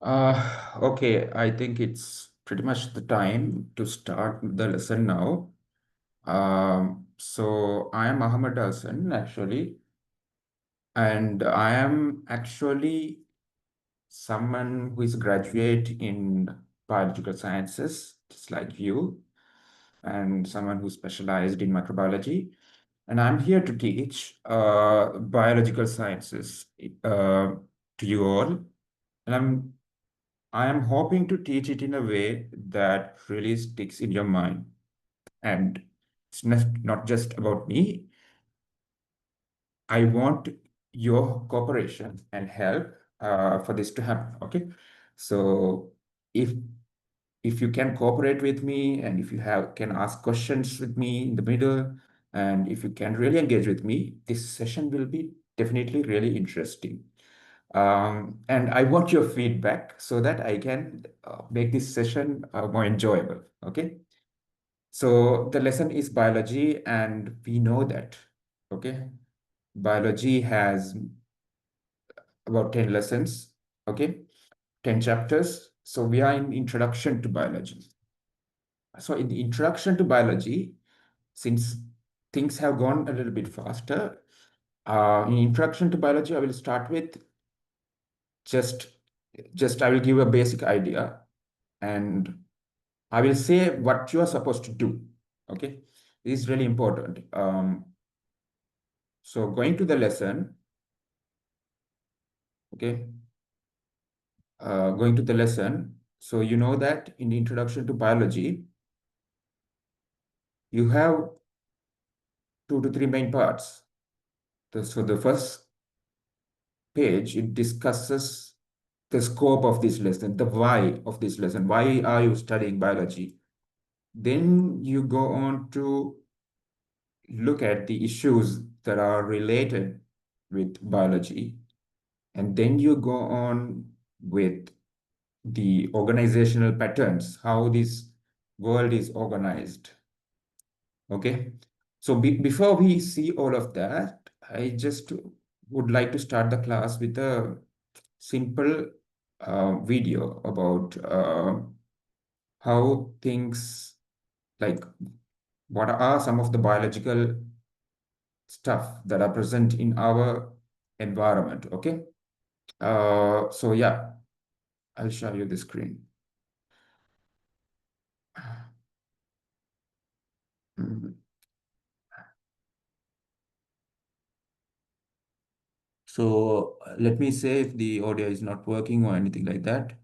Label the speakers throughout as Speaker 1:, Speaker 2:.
Speaker 1: Okay, I think it's pretty much the time to start the lesson now. So I am Ahmad Hassan actually, and I am actually someone who is a graduate in biological sciences, just like you, and someone who specialized in microbiology. And I'm here to teach biological sciences to you all. And I am hoping to teach it in a way that really sticks in your mind. And it's not just about me. I want your cooperation and help for this to happen. Okay. So if if you can cooperate with me and if you can ask questions with me in the middle, and if you can really engage with me, this session will be definitely really interesting. And I want your feedback so that I can make this session more enjoyable. Okay. So the lesson is biology, and we know that. Okay. Biology has about 10 lessons. Okay. 10 chapters. So we are in introduction to biology. So in the introduction to biology, since things have gone a little bit faster, in introduction to biology, I will start with just just I will give a basic idea and I will say what you are supposed to do. Okay, this is really important. So going to the lesson, okay, going to the lesson. So you know that in the introduction to biology, you have 2 to 3 main parts. So the first page, it discusses the scope of this lesson, the why of this lesson. Why are you studying biology? Then you go on to look at the issues that are related with biology. And then you go on with the organizational patterns, how this world is organized. Okay. So before we see all of that, I just would like to start the class with a simple video about how things like what are some of the biological stuff that are present in our environment. Okay. So yeah, I'll show you the screen. Mhm. So let me say if the audio is not working or anything like that.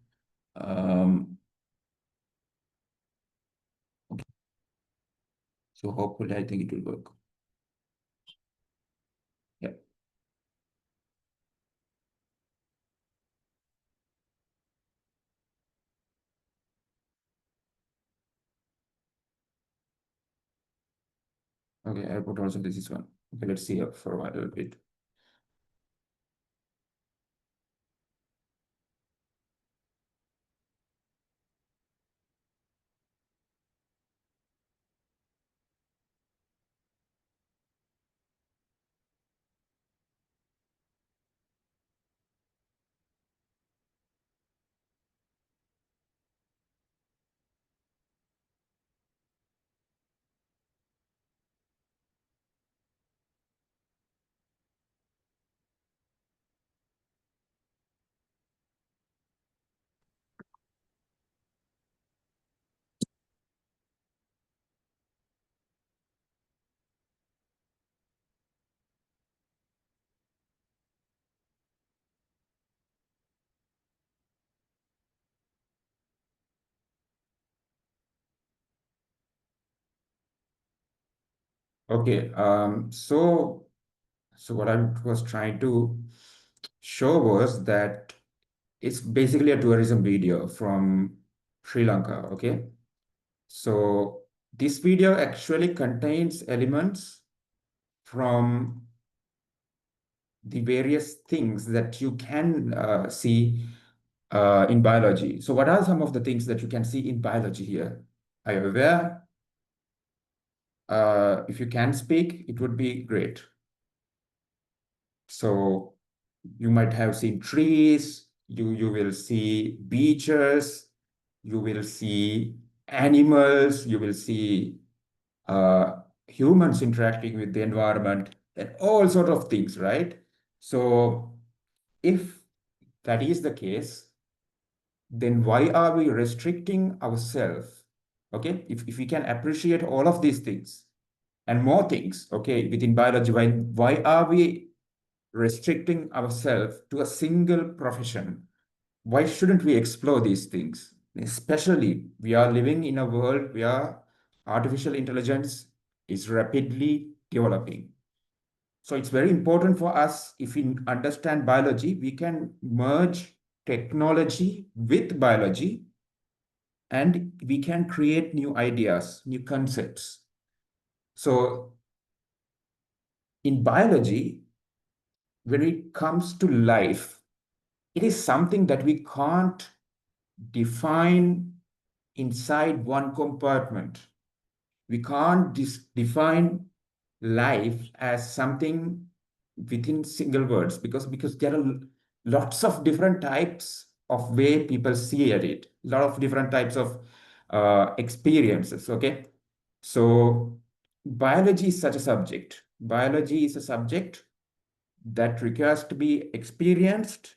Speaker 1: Um, okay. So hopefully I think it will work. Yeah. Okay, I put also this is one. Okay, let's see for a while a little bit. Okay, so what I was trying to show was that it's basically a tourism video from Sri Lanka. Okay, so this video actually contains elements from the various things that you can see in biology. So what are some of the things that you can see in biology here? Are you aware? If you can speak, it would be great. So you might have seen trees, You will see beaches, you will see animals, you will see humans interacting with the environment, and all sort of things, right? So if that is the case, then why are we restricting ourselves? Okay, if we can appreciate all of these things and more things, okay, within biology, why are we restricting ourselves to a single profession? Why shouldn't we explore these things? Especially, we are living in a world where artificial intelligence is rapidly developing. So it's very important for us, if we understand biology, we can merge technology with biology and we can create new ideas, new concepts. So in biology, when it comes to life, it is something that we can't define inside one compartment. We can't define life as something within single words, because there are lots of different types of way people see at it, a lot of different types of experiences. Okay, so biology is such a subject. Biology is a subject that requires to be experienced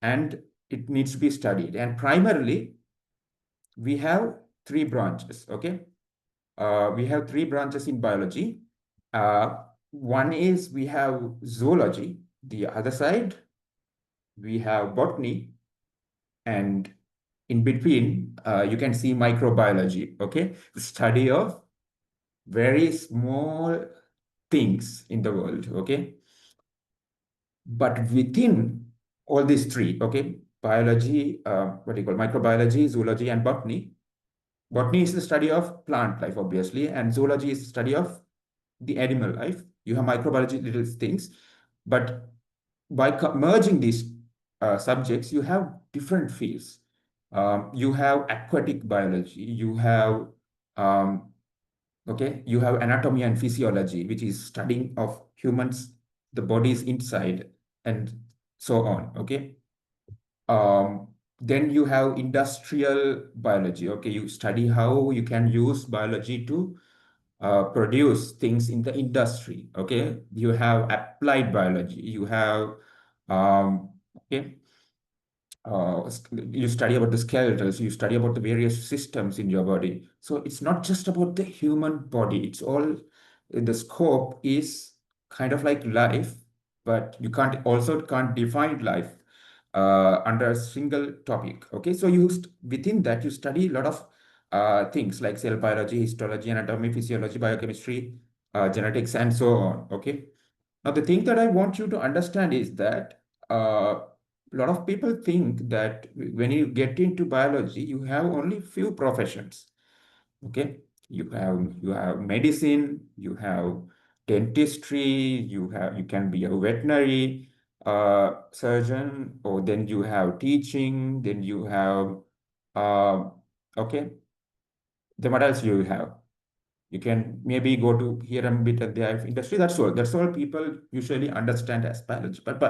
Speaker 1: and it needs to be studied. And primarily, we have three branches. Okay, we have three branches in biology. One is we have zoology. The other side, we have botany, and in between, you can see microbiology. Okay, the study of very small things in the world. Okay, but within all these three, okay, biology, what do you call microbiology, zoology, and botany. Botany is the study of plant life, obviously, and zoology is the study of the animal life. You have microbiology, little things, but by merging these subjects, you have different fields. You have aquatic biology, you have um, okay, you have anatomy and physiology, which is studying of humans, the body's inside, and so on. Okay. Um, then you have industrial biology. Okay, you study how you can use biology to produce things in the industry. Okay, you have applied biology. You have okay, you study about the skeletals. You study about the various systems in your body. So it's not just about the human body. It's all the scope is kind of like life, but you can't define life under a single topic. Okay, so within that you study a lot of things like cell biology, histology, anatomy, physiology, biochemistry, genetics, and so on. Okay. Now the thing that I want you to understand is that a lot of people think that when you get into biology, you have only few professions. Okay, you have medicine, you have dentistry, you can be a veterinary surgeon, or then you have teaching, then you have uh, okay, then what else do you have? You can maybe go to here and bit at the industry. That's all. That's all people usually understand as biology. But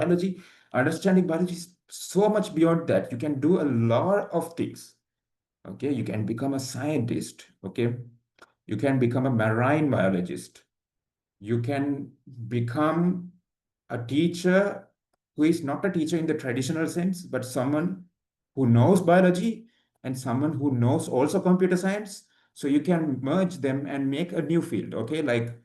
Speaker 1: understanding biology is so much beyond that. You can do a lot of things. Okay, you can become a scientist. Okay, you can become a marine biologist. You can become a teacher who is not a teacher in the traditional sense, but someone who knows biology and someone who knows also computer science. So you can merge them and make a new field. Okay, like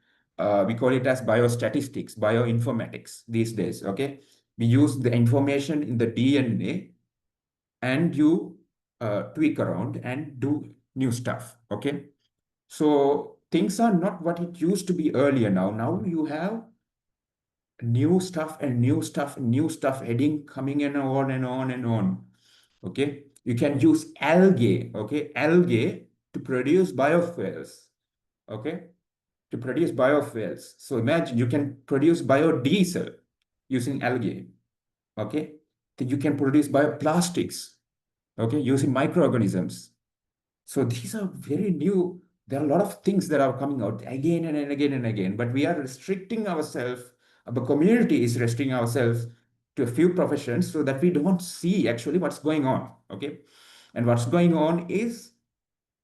Speaker 1: we call it as biostatistics, bioinformatics these days. Okay, we use the information in the DNA and you tweak around and do new stuff. Okay, so things are not what it used to be earlier. Now you have new stuff and new stuff and new stuff heading coming in on and on and on. Okay, you can use algae. Okay, algae to produce biofuels. Okay, to produce biofuels. So imagine you can produce biodiesel using algae. Okay, then you can produce bioplastics. Okay, using microorganisms. So these are very new. There are a lot of things that are coming out again and again and again, but we are restricting ourselves. The community is restricting ourselves to a few professions so that we don't see actually what's going on. Okay. And what's going on is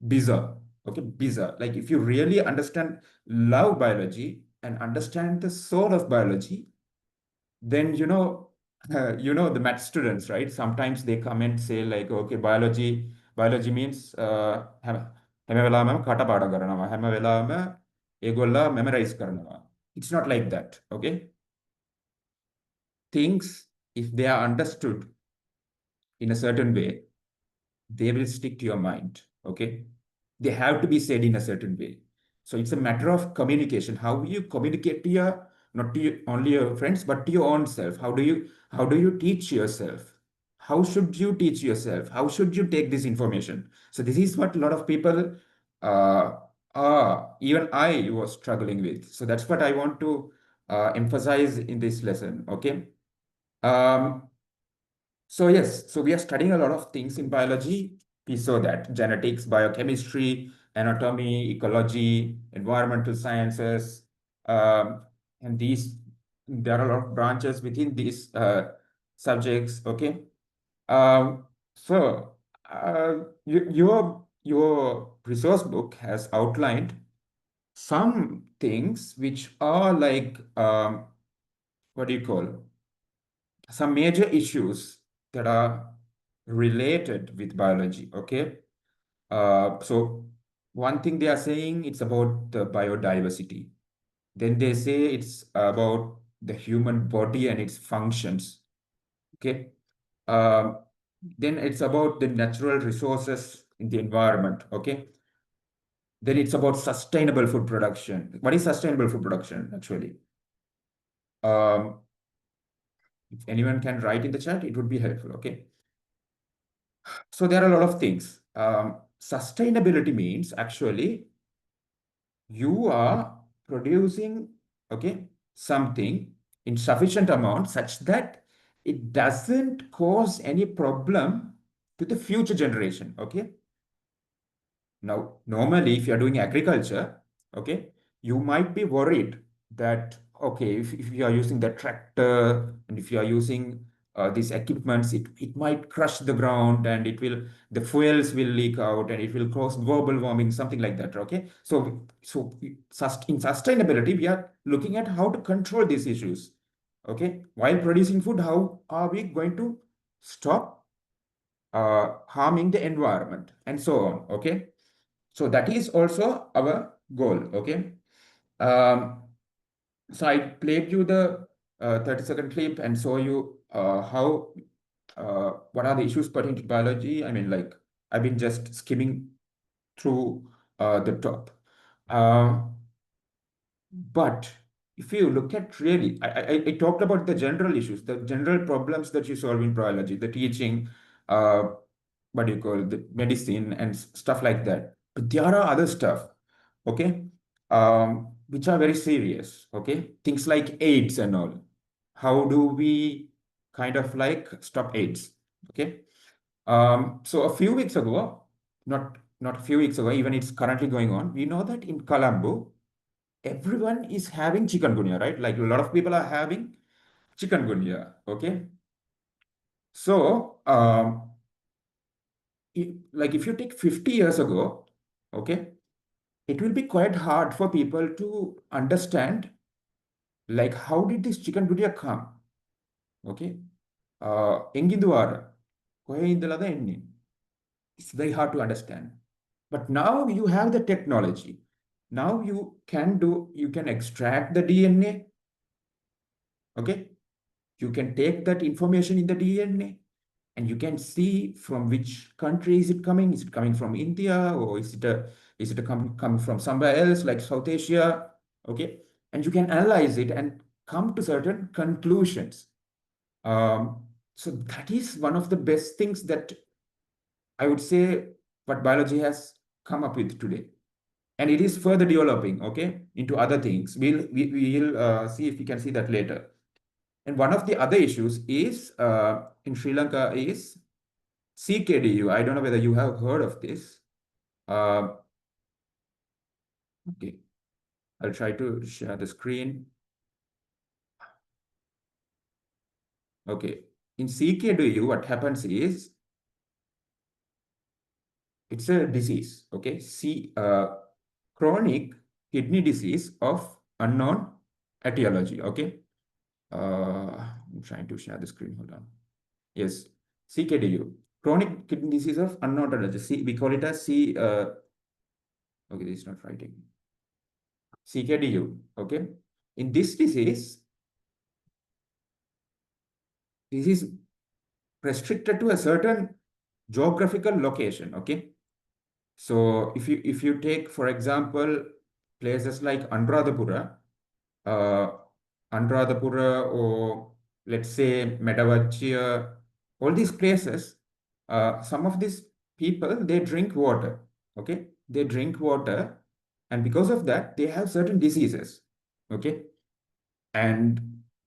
Speaker 1: bizarre. Okay, bizarre. Like if you really understand, love biology and understand the soul of biology, then the math students, right? Sometimes they come and say like, okay, biology means හැම වෙලාවෙම කටපාඩම් කරනවා. හැම වෙලාවෙම ඒගොල්ලෝ memorize කරනවා. It's not like that. Okay, things, if they are understood in a certain way, they will stick to your mind. Okay, they have to be said in a certain way. So it's a matter of communication. How you communicate to your, not to only your friends, but to your own self. How do you teach yourself? How should you teach yourself? How should you take this information? So this is what a lot of people, uh, even I was struggling with. So that's what I want to emphasize in this lesson. Okay. Um, so yes, so we are studying a lot of things in biology. We saw that genetics, biochemistry, anatomy, ecology, environmental sciences, and these there are a lot of branches within these subjects. Okay, so your resource book has outlined some things which are like what do you call, some major issues that are related with biology. Okay. So one thing they are saying, it's about the biodiversity. Then they say it's about the human body and its functions. Okay. Um, then it's about the natural resources in the environment. Okay. Then it's about sustainable food production. What is sustainable food production actually? Um, if anyone can write in the chat, it would be helpful. Okay. So there are a lot of things. Sustainability means actually you are producing, okay, something in sufficient amount such that it doesn't cause any problem to the future generation. Okay. Now, normally, if you're doing agriculture, okay, you might be worried that, okay, if you are using the tractor and if you are using these equipments, it might crush the ground and the fuels will leak out and it will cause global warming, something like that. Okay. In sustainability, we are looking at how to control these issues. Okay. While producing food, how are we going to stop harming the environment and so on. Okay. So that is also our goal. Okay. Um, so I played you the 30-second clip and show you how what are the issues pertaining to biology. I mean, like I've been just skimming through the top. Um, but if you look at really, I talked about the general issues, the general problems that you solve in biology, the teaching, uh, what do you call the medicine and stuff like that. But there are other stuff, okay, which are very serious, okay? Things like AIDS and all. How do we kind of like stop AIDS, okay? So a few weeks ago, not a few weeks ago, even it's currently going on, we know that in Colombo, everyone is having chikungunya, right? Like a lot of people are having chikungunya, okay? So, like if you take 50 years ago, okay, it will be quite hard for people to understand, like, how did this chikungunya come? Okay? Enginduara, කොහේ ඉඳලාද එන්නේ? It's very hard to understand. But now you have the technology. Now you can extract the DNA, okay? You can take that information in the DNA and you can see from which country is it coming. Is it coming from India or is it coming from somewhere else like South Asia? Okay, and you can analyze it and come to certain conclusions. So that is one of the best things that I would say what biology has come up with today, and it is further developing. Okay, into other things. We'll see if we can see that later. And one of the other issues is in Sri Lanka is CKDU. I don't know whether you have heard of this. Uh, okay, I'll try to share the screen. Okay. In CKDU, what happens is it's a disease. Okay. Chronic kidney disease of unknown etiology. Okay. I'm trying to share the screen. Hold on. Yes. CKDU. Chronic kidney disease of unknown etiology. We call it as okay, this is not writing. CKDU. Okay. In this disease, this is restricted to a certain geographical location. Okay. So if you take, for example, places like uh, Anuradhapura, or let's say Medavachia, all these places, some of these people, they drink water. Okay, they drink water, and because of that, they have certain diseases. Okay, and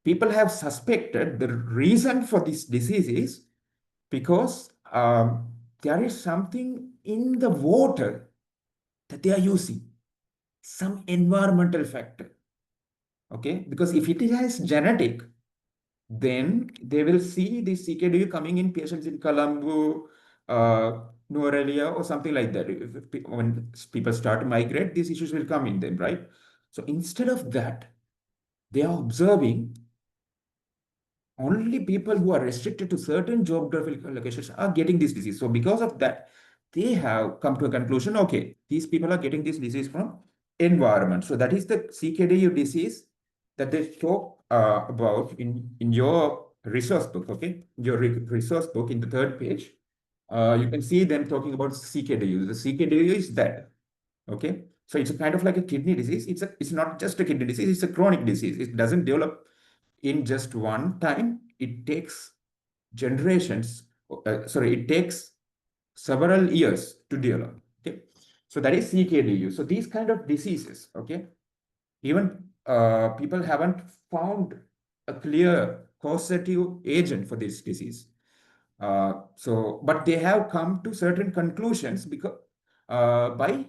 Speaker 1: people have suspected the reason for this disease is because there is something in the water that they are using, some environmental factor. Okay, because if it is genetic, then they will see the CKD coming in patients in Colombo, Norelia, or something like that. When people start to migrate, these issues will come in them, right? So instead of that, they are observing only people who are restricted to certain geographical locations are getting this disease. So because of that, they have come to a conclusion, okay, these people are getting this disease from environment. So that is the CKDU disease that they talk about in your resource book, okay? Your resource book in the third page, you can see them talking about CKDU. The CKDU is that, okay? So it's a kind of like a kidney disease. It's not just a kidney disease, it's a chronic disease. It doesn't develop in just one time. It takes generations, sorry, it takes several years to develop. Okay, so that is CKDU. So these kind of diseases, okay, even people haven't found a clear causative agent for this disease. But they have come to certain conclusions because by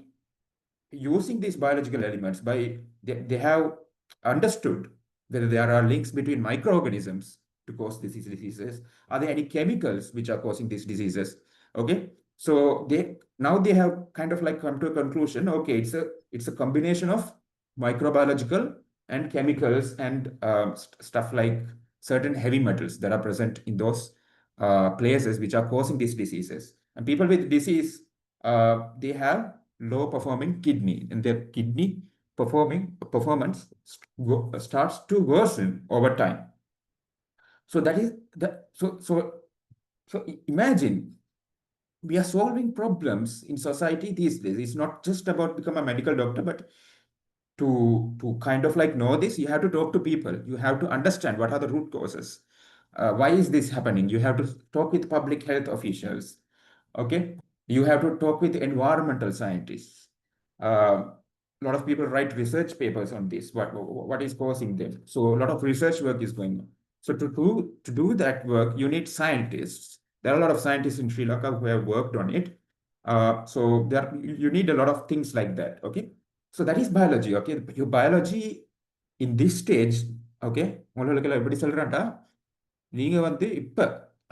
Speaker 1: using these biological elements, they have understood whether there are links between microorganisms to cause these diseases. Are there any chemicals which are causing these diseases? Okay, so they have kind of like come to a conclusion. Okay, it's a combination of microbiological and chemicals and stuff like certain heavy metals that are present in those places which are causing these diseases. And people with disease, they have low performing kidney, and their kidney performance starts to worsen over time. So that is the so imagine we are solving problems in society these days. It's not just about become a medical doctor, but to kind of like know this, you have to talk to people. You have to understand what are the root causes. Why is this happening? You have to talk with public health officials. Okay, you have to talk with environmental scientists. A lot of people write research papers on this. What is causing them? So a lot of research work is going on. So to do that work, you need scientists. There are a lot of scientists in Sri Lanka who have worked on it. So you need a lot of things like that. Okay, so that is biology. Okay, your biology in this stage. Okay, உங்களுக்கு எப்படி சொல்றேன்டா, நீங்க வந்து இப்ப,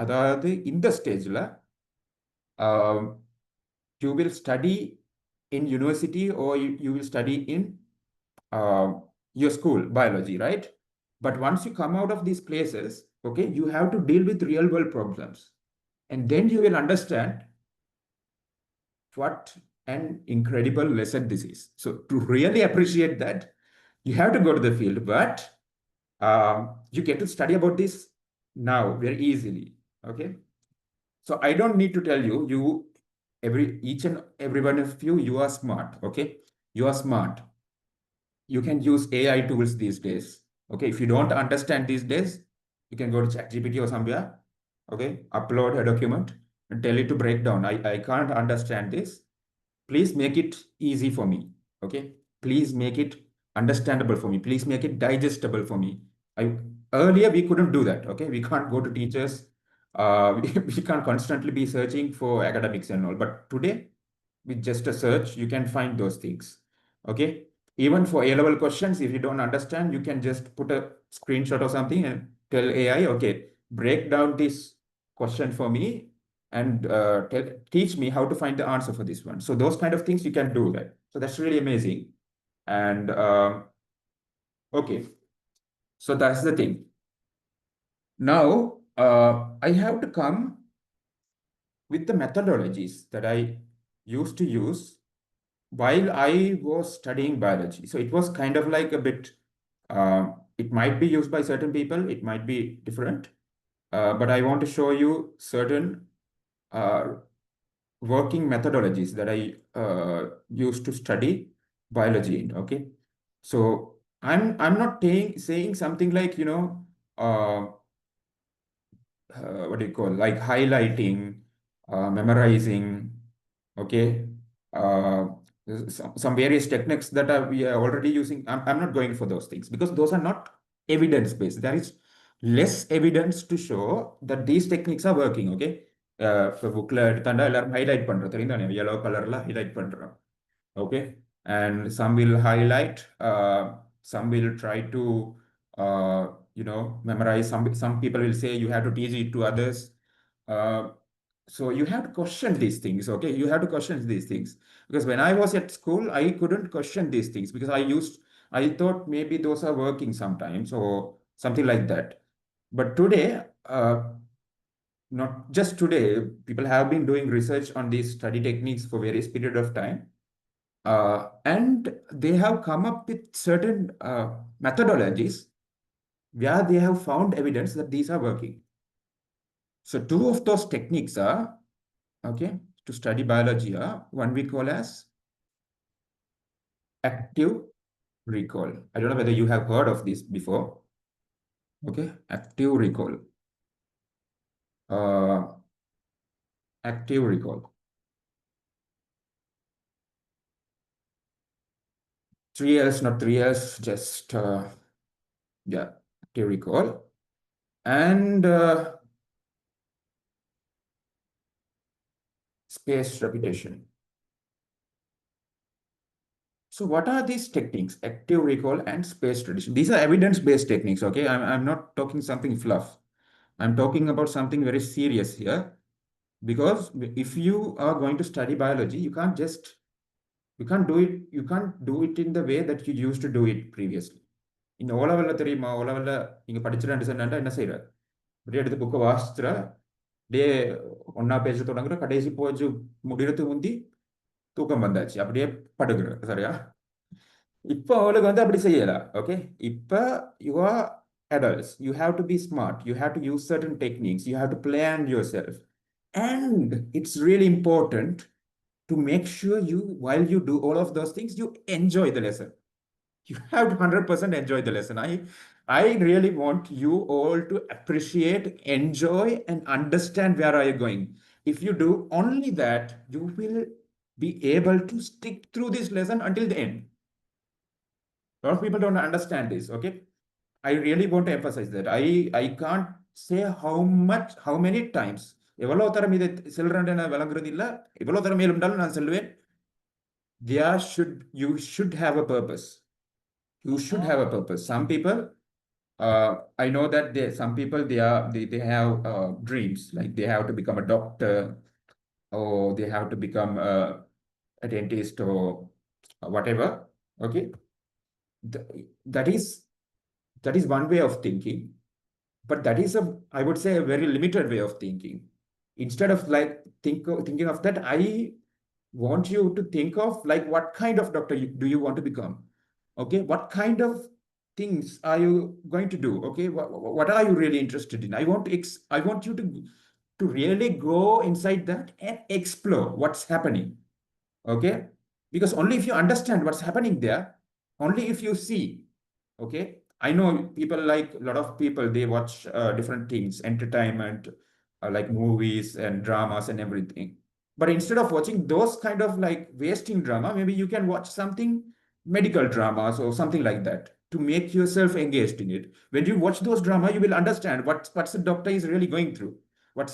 Speaker 1: அதாவது இந்த ஸ்டேஜ்ல you will study in university, or you will study in your school biology, right? But once you come out of these places, okay, you have to deal with real world problems, and then you will understand what an incredible lesson this is. So to really appreciate that, you have to go to the field, but you get to study about this now very easily. Okay, so I don't need to tell you, each and every one of you, you are smart. Okay, you are smart. You can use AI tools these days. Okay, if you don't understand these days, you can go to ChatGPT or somewhere. Okay, upload a document and tell it to break down. I can't understand this. Please make it easy for me. Okay, please make it understandable for me. Please make it digestible for me. Earlier we couldn't do that. Okay, we can't go to teachers. We can't constantly be searching for academics and all. But today, with just a search, you can find those things. Okay, even for A-level questions, if you don't understand, you can just put a screenshot or something and tell AI, okay, break down this question for me and teach me how to find the answer for this one. So those kind of things you can do that. So that's really amazing. And okay, so that's the thing. Now I have to come with the methodologies that I used to use while I was studying biology. So it was kind of like a bit, it might be used by certain people, it might be different, but I want to show you certain uh, working methodologies that I used to study biology in. Okay, so I'm not saying something like uh, what do you call, like highlighting, memorizing, okay, uh, some various techniques that we are already using. I'm not going for those things because those are not evidence based. There is less evidence to show that these techniques are working. Okay, இப்போ புக்கில் எடுத்தாண்டா எல்லாரும் highlight பண்ணுறோம் தெரியும் தானே, yellow கலரில் highlight பண்ணுறோம். Okay, and some will highlight, some will try to memorize. Some people will say you have to teach it to others. So you have to question these things. Okay, you have to question these things, because when I was at school I couldn't question these things because I thought maybe those are working sometimes or something like that. But today, not just today, people have been doing research on these study techniques for various period of time, and they have come up with certain methodologies where they have found evidence that these are working. So two of those techniques are, okay, to study biology are, one we call as active recall. I don't know whether you have heard of this before. Okay, active recall. Active recall. 3 years, not 3 years, just yeah, active recall. And spaced repetition. So what are these techniques? Active recall and spaced repetition. These are evidence-based techniques, okay? I'm not talking something fluff. I'm talking about something very serious here. Because if you are going to study biology, you can't do it in the way that you used to do it previously. In ஓலவெல்ல தெரியுமா, ஓலவெல்ல நீங்க படிச்சுட்டு சொன்னா என்ன செய்யற, அப்படியே எடுத்து புக்கை வாசிச்சுற, அப்படியே ஒன்னா பேச தொடங்குற, கடைசி போச்சு முடிகிறதுக்கு முந்தி தூக்கம் வந்தாச்சு, அப்படியே படுகிற, சரியா? இப்போ அவளுக்கு வந்து அப்படி செய்யல. ஓகே, இப்போ you are adults, you have to be smart, you have to use certain techniques, you have to plan yourself, and it's really important to make sure you, while you do all of those things, you enjoy the lesson. You have to 100% enjoy the lesson. I really want you all to appreciate, enjoy, and understand where are you going. If you do only that, you will be able to stick through this lesson until the end. A lot of people don't understand this. Okay, I really want to emphasize that. I can't say how many times, எவ்வளோ தரம் இதை செல்றேன் நான் விளங்குறது இல்லை, எவ்வளோ தரம் மேலும் நான் செல்வேன். You should have a purpose. You should have a purpose. Some people, I know that some people they have dreams, like they have to become a doctor, or they have to become a dentist, or whatever. Okay, that is one way of thinking, but that is I would say, a very limited way of thinking. Instead of like thinking of that, I want you to think of like, what kind of doctor do you want to become? Okay, what kind of things are you going to do? Okay, what are you really interested in? I want you to really go inside that and explore what's happening. Okay, because only if you understand what's happening there, only if you see. Okay, I know people, like a lot of people, they watch different things, entertainment, like movies and dramas and everything. But instead of watching those kind of like wasting drama, maybe you can watch something medical dramas or something like that to make yourself engaged in it. When you watch those drama, you will understand what's the doctor is really going through. What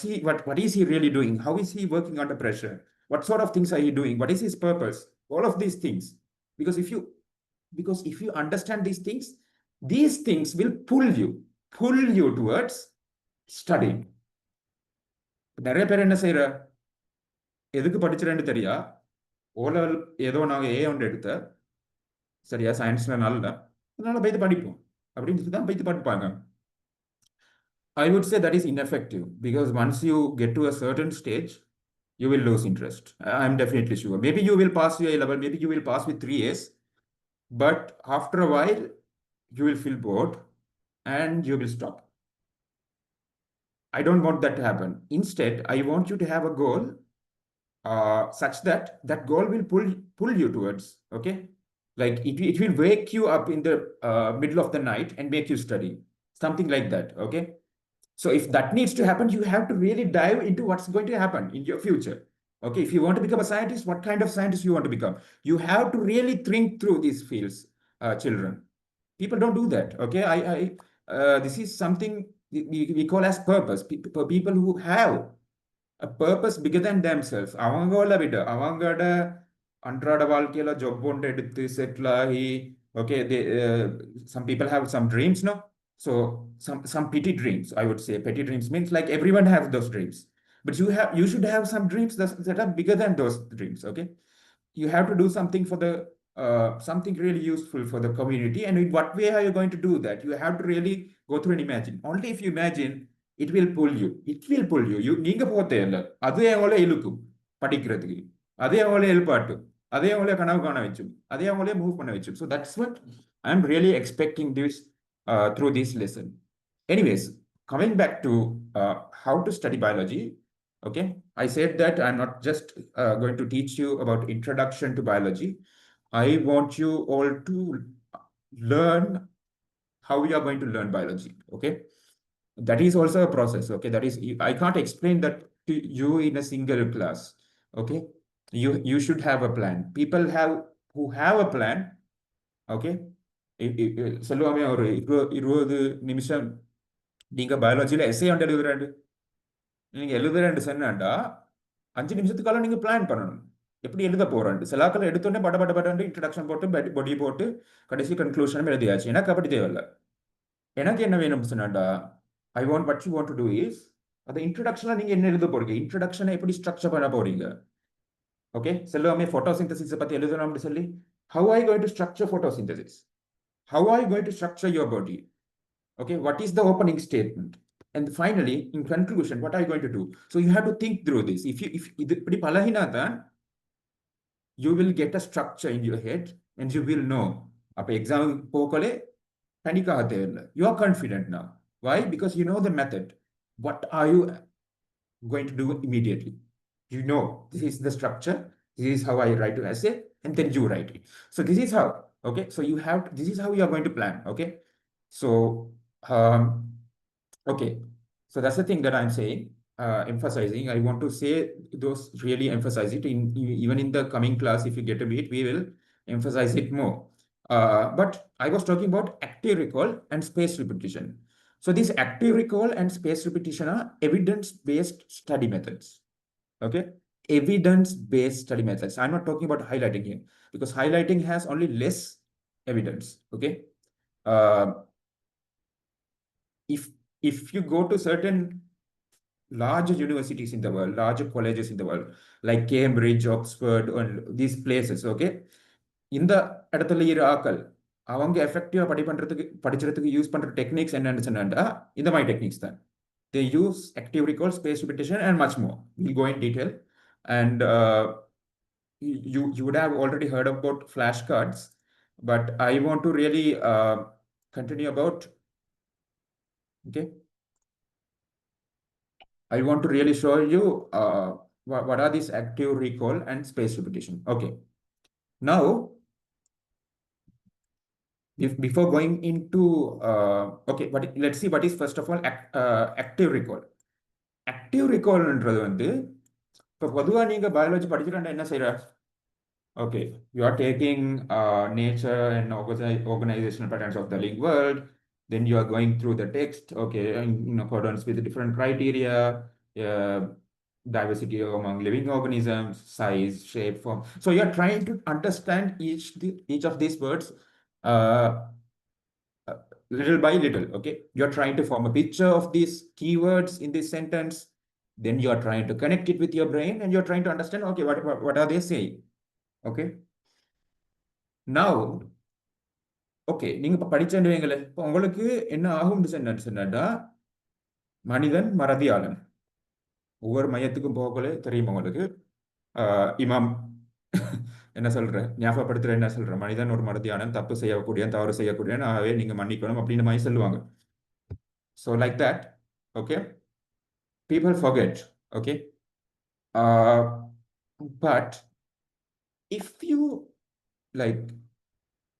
Speaker 1: is he really doing? How is he working under pressure? What sort of things are he doing? What is his purpose? All of these things. Because if you understand these things will pull you towards studying. நிறைய பேர் என்ன செய்யற, எதுக்கு படிச்சிருன்னு தெரியா, ஓ level ஏதோ நாங்கள் ஒன்று எடுத்த சரியா சயின்ஸ்ல நல்ல, அதனால போய்த்து படிப்போம் அப்படின்னு தான் போய்த்து படிப்பாங்க. I would say that is ineffective because once you get to a certain stage, you will lose interest. I'm definitely sure. Maybe you will pass your A level, maybe you will pass with 3 A's, but after a while, you will feel bored and you will stop. I don't want that to happen. Instead, I want you to have a goal such that that goal will pull you towards, okay? Like it will wake you up in the middle of the night and make you study. Something like that, okay? So if that needs to happen, you have to really dive into what's going to happen in your future. Okay, if you want to become a scientist, what kind of scientist you want to become? You have to really think through these fields, children. People don't do that. Okay, this is something we call as purpose. People who have a purpose bigger than themselves. அவங்கள விட அவங்களோட அன்றாட வாழ்க்கையில job ஒன்று எடுத்து settle ஆகி, okay, some people have some dreams, no? So some petty dreams, I would say. Petty dreams means like everyone has those dreams, but you should have some dreams that are bigger than those dreams, okay? You have to do something for the something really useful for the community. And in what way are you going to do that? You have to really go through and imagine. Only if you imagine, it will pull you. It will pull you. நீங்க போத்தே இல்ல, அது அவங்களே இழுக்கும் படிக்கிறதுக்கு, அதே அவங்களே எழுப்பாட்டும், அதே அவங்களே கனவு காண வச்சும், அதே அவங்களே மூவ் பண்ண வச்சும். So that's what I'm really expecting this through this lesson. Anyways, coming back to how to study biology. Okay, I said that I'm not just going to teach you about introduction to biology. I want you all to learn how you are going to learn biology. Okay, that is also a process. Okay, that is, I can't explain that to you in a single class. Okay, you should have a plan. People who have a plan. Okay, சொல்லுவாமே ஒரு 20 நிமிஷம் நீங்க பயாலஜியில் S A வந்து எழுதுறாண்டு, நீங்க எழுதுறேன்னு சொன்னாண்டா 5 நிமிஷத்துக்கால நீங்க plan பண்ணணும் எப்படி எழுத போறேன். சிலாக்கள் எடுத்தோடனே பட இன்ட்ரடக்ஷன் போட்டு பொடி போட்டு கடைசி கன்க்ளூஷனும் எழுதியாச்சு. எனக்கு அப்படி தேவையில்லை. எனக்கு என்ன வேணும் சொன்னாண்டா, I want what you want to do is, அந்த இன்ட்ரடக்ஷன்ல நீங்க என்ன எழுத போறீங்க, இன்ட்ரடக்ஷனை எப்படி ஸ்ட்ரக்சர் பண்ண போறீங்க. ஓகே, சொல்லுவாமே photosynthesis பத்தி எழுதணும்னு சொல்லி, how are you going to structure photosynthesis, how are you going to structure your body. Okay, what is the opening statement, and finally in conclusion what are you going to do. So you have to think through this. If இது இப்படி பழகினா தான் you will get a structure in your head and you will know. அப்ப exam போகலே panic ஆக தேவையில்லை. You are confident now. Why? Because you know the method. What are you going to do immediately? You know this is the structure, this is how I write to essay, and then you write it. So this is how. Okay, so you have this is how you are going to plan. Okay, so okay, so that's the thing that I'm saying, emphasizing. I want to say those, really emphasize it. Even in the coming class, if you get a meet, we will emphasize it more. But I was talking about active recall and spaced repetition. So these active recall and spaced repetition are evidence-based study methods. Okay, evidence-based study methods. I'm not talking about highlighting here because highlighting has only less evidence. Okay, if you go to certain larger universities in the world, larger colleges in the world, like Cambridge, Oxford, and these places, okay, இந்த இடத்துல இரு ஆக்கள் அவங்க எஃபெக்டிவா படிக்கிறதுக்கு use பண்ற techniques என்னன்னு சொன்னா இந்த மாதிரி டெக்னிக்ஸ் தான். They use active recall, spaced repetition, and much more. We'll go in detail. And you would have already heard about flashcards, but I want to really continue about. Okay, I want to really show you what are these active recall and spaced repetition. Okay, now before going into okay, let's see what is first of all active recall. Active recallன்றது வந்து இப்போ பொதுவாக நீங்கள் biology படிக்கிறேன்னா என்ன செய்கிற, okay, you are taking nature and organizational patterns of the living world, then you are going through the text, okay, in accordance with the different criteria, diversity among living organisms, size, shape, form. So you are trying to understand each of these words little by little, okay? You're trying to form a picture of these keywords in this sentence, then you're trying to connect it with your brain, and you're trying to understand, okay, what are they saying, okay? Now, okay, நீங்க இப்ப படிச்சேன்னு வைங்களேன், இப்போ உங்களுக்கு என்ன ஆகும்னு சொன்னா மனிதன் மறதியாளன். ஒவ்வொரு மையத்துக்கும் போகக்குள்ள தெரியும் உங்களுக்கு. இமாம் என்ன சொல்ற, ஞாபகப்படுத்துற என்ன சொல்ற, மனிதன் ஒரு மறதியாளன், தப்பு செய்யக்கூடிய, தவறு செய்யக்கூடியவன், ஆகவே நீங்க மன்னிக்கணும் அப்படின்னு மாதிரி சொல்லுவாங்க. So like that, okay, people forget, okay? But if you like,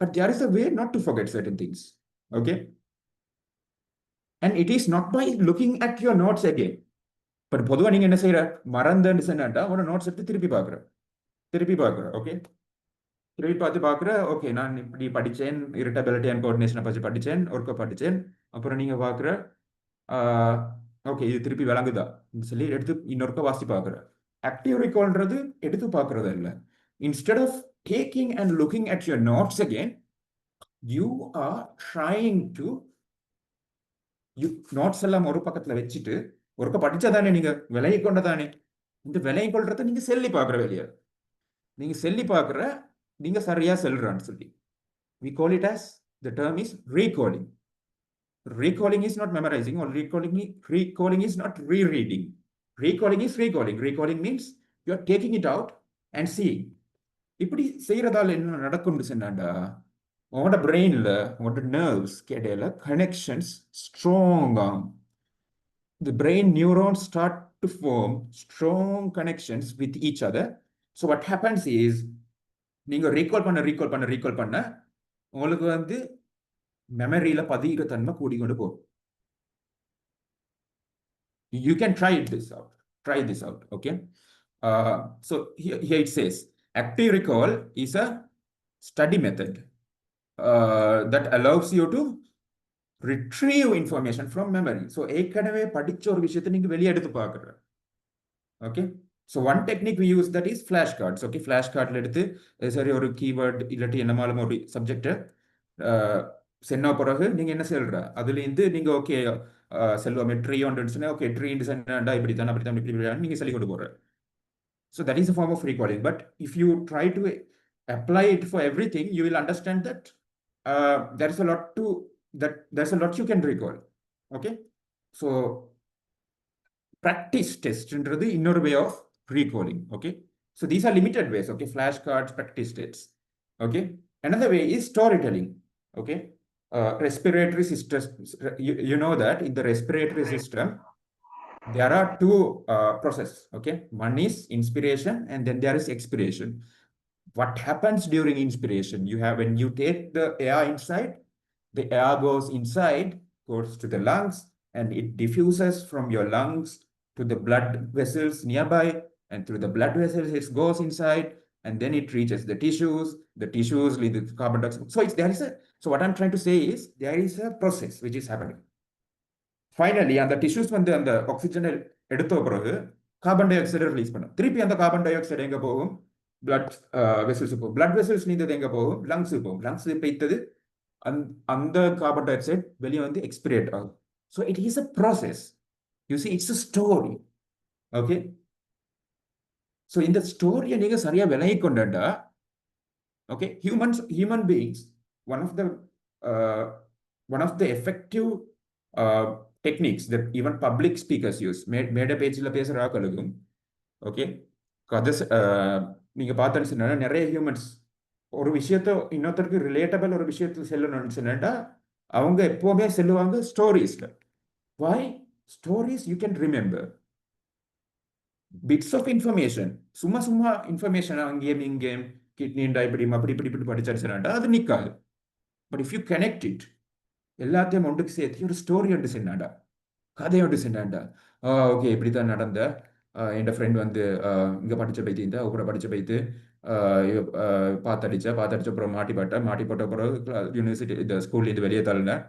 Speaker 1: but there is a way not to forget certain things, okay? And it is not by looking at your notes again. But பொதுவாக நீங்க என்ன செய்யற, மறந்துன்னு சொன்னாட்டா ஒரு notes எடுத்து திருப்பி பார்க்குற, okay? திருப்பி பார்க்குற, ஓகே, நான் இப்படி படித்தேன், இரிட்டபிலிட்டி அண்ட் கோஆர்டினேஷனை பற்றி படித்தேன், ஒர்க்கை படித்தேன். அப்புறம் நீங்க பார்க்குற, ஓகே, இது திருப்பி விளங்குதா சொல்லி எடுத்து இன்னொருக்க வாசி பார்க்குற. ஆக்டிவ் ரிகால்ன்றது எடுத்து பார்க்கறது இல்லை. Instead of taking and looking at your notes again, you are trying to notes எல்லாம் ஒரு பக்கத்துல வச்சுட்டு ஒருக்க படிச்சாதானே நீங்க விலகி கொண்டதானே, இந்த விலகி கொள்றத நீங்க செல்லி பார்க்குற வேலையா, நீங்க செல்லி பார்க்குற, நீங்க சரியா செல்றான்னு சொல்லி. we call it as, the term is recalling. Recalling is not memorizing, or recalling is not rereading. Recalling is recalling. Recalling means you are taking it out and seeing. இப்படி செய்யறதால என்ன நடக்கும்னு சொன்னாண்டா, உங்களோட பிரெயின்ல, உங்களோட நர்வ்ஸ் இடையில கனெக்ஷன்ஸ் ஸ்ட்ராங் ஆகும். The brain neurons start to form strong connections with each other. So what happens is, நீங்க recall பண்ண உங்களுக்கு வந்து மெமரியில பதிகிற தன்மை கூடிக்கொண்டு போகும். You can try this out, okay? So here it says, active recall is a study method that allows you to retrieve information from memory. So ஏற்கனவே படிச்ச ஒரு விஷயத்தை நீங்க வெளியே எடுத்து பார்க்குற, okay? So one technique we use, that is flashcards, okay? Flashcardல எடுத்து சரி ஒரு கீவேர்ட் இல்லாட்டி என்னமாலும் ஒரு சப்ஜெக்டை சென்னா பிறகு நீங்க என்ன சொல்ற, அதுலேருந்து நீங்க ஓகே செல்வமே ட்ரீ ஒன்று, ஓகே ட்ரீ சொன்னா இப்படித்தான் இப்படி நீங்க சொல்லி கொண்டு போற. So that is a form of recalling. But if you try to apply it for everything, you will understand that there's a lot you can recall, okay? So practice test என்றது இன்னொரு way of recalling, okay? So these are limited ways, okay? Flashcards, practice tests, okay? Another way is storytelling, okay? Respiratory system, you know that in the respiratory system there are two processes, okay? One is inspiration and then there is expiration. What happens during inspiration? When you take the air inside, the air goes inside, goes to the lungs, and it diffuses from your lungs to the blood vessels nearby, and through the blood vessels it goes inside, and then it reaches the tissues lead to carbon dioxide. So what I'm trying to say is, there is a process which is happening. Finally, அந்த tissues வந்து அந்த ஆக்சிஜனை எடுத்த பிறகு carbon tie ஆக்சைடை release பண்ணும். திருப்பி அந்த கார்பன் டை ஆக்சைடு எங்க போகும்? பிளட் வெசல்ஸ் போகும். பிளட் வெசல்ஸ் நீந்தது எங்க போகும்? லங்ஸ் போகும். லங்ஸ் பைத்தது அந்த கார்பன் டை ஆக்சைடு வெளியே வந்து எக்ஸ்பிரேட் ஆகும். So it is a process. You see, it's a story, okay? So இந்த ஸ்டோரியை நீங்க சரியா விலகி கொண்டா, okay, human beings, one of the effective techniques that even public speakers use, மேடை பேச்சில் பேசுகிற ஆக்களுக்கும், ஓகே, கதை நீங்கள் பார்த்தேன்னு சொன்னா நிறைய ஹியூமன்ஸ் ஒரு விஷயத்த இன்னொருத்தருக்கு ரிலேட்டபிள் ஒரு விஷயத்துல செல்லணும்னு சொன்னா அவங்க எப்போவுமே செல்லுவாங்க ஸ்டோரிஸ்ல. Why? Stories you can remember. Bits of information, சும்மா இன்ஃபர்மேஷன் அங்கேயும் இங்கேயும் கிட்னிண்டா இப்படி படிச்சாருன்னா அது நிற்காது. But if you connect it, எல்லாத்தையும் ஒன்றுக்கு சேர்த்து ஒரு ஸ்டோரி ஒன்று சொன்னாண்டா, கதை ஒன்று சொன்னாண்டா, ஓகே இப்படித்தான் நடந்த, என் ஃப்ரெண்ட் வந்து இங்கே படித்த பைத்து இந்த கூட படித்த பைத்து பாத்தடிச்ச அப்புறம் மாட்டி போட்ட அப்புறம் யூனிவர்சிட்டி இந்த ஸ்கூல்ல இது வெளியே தள்ளினேன்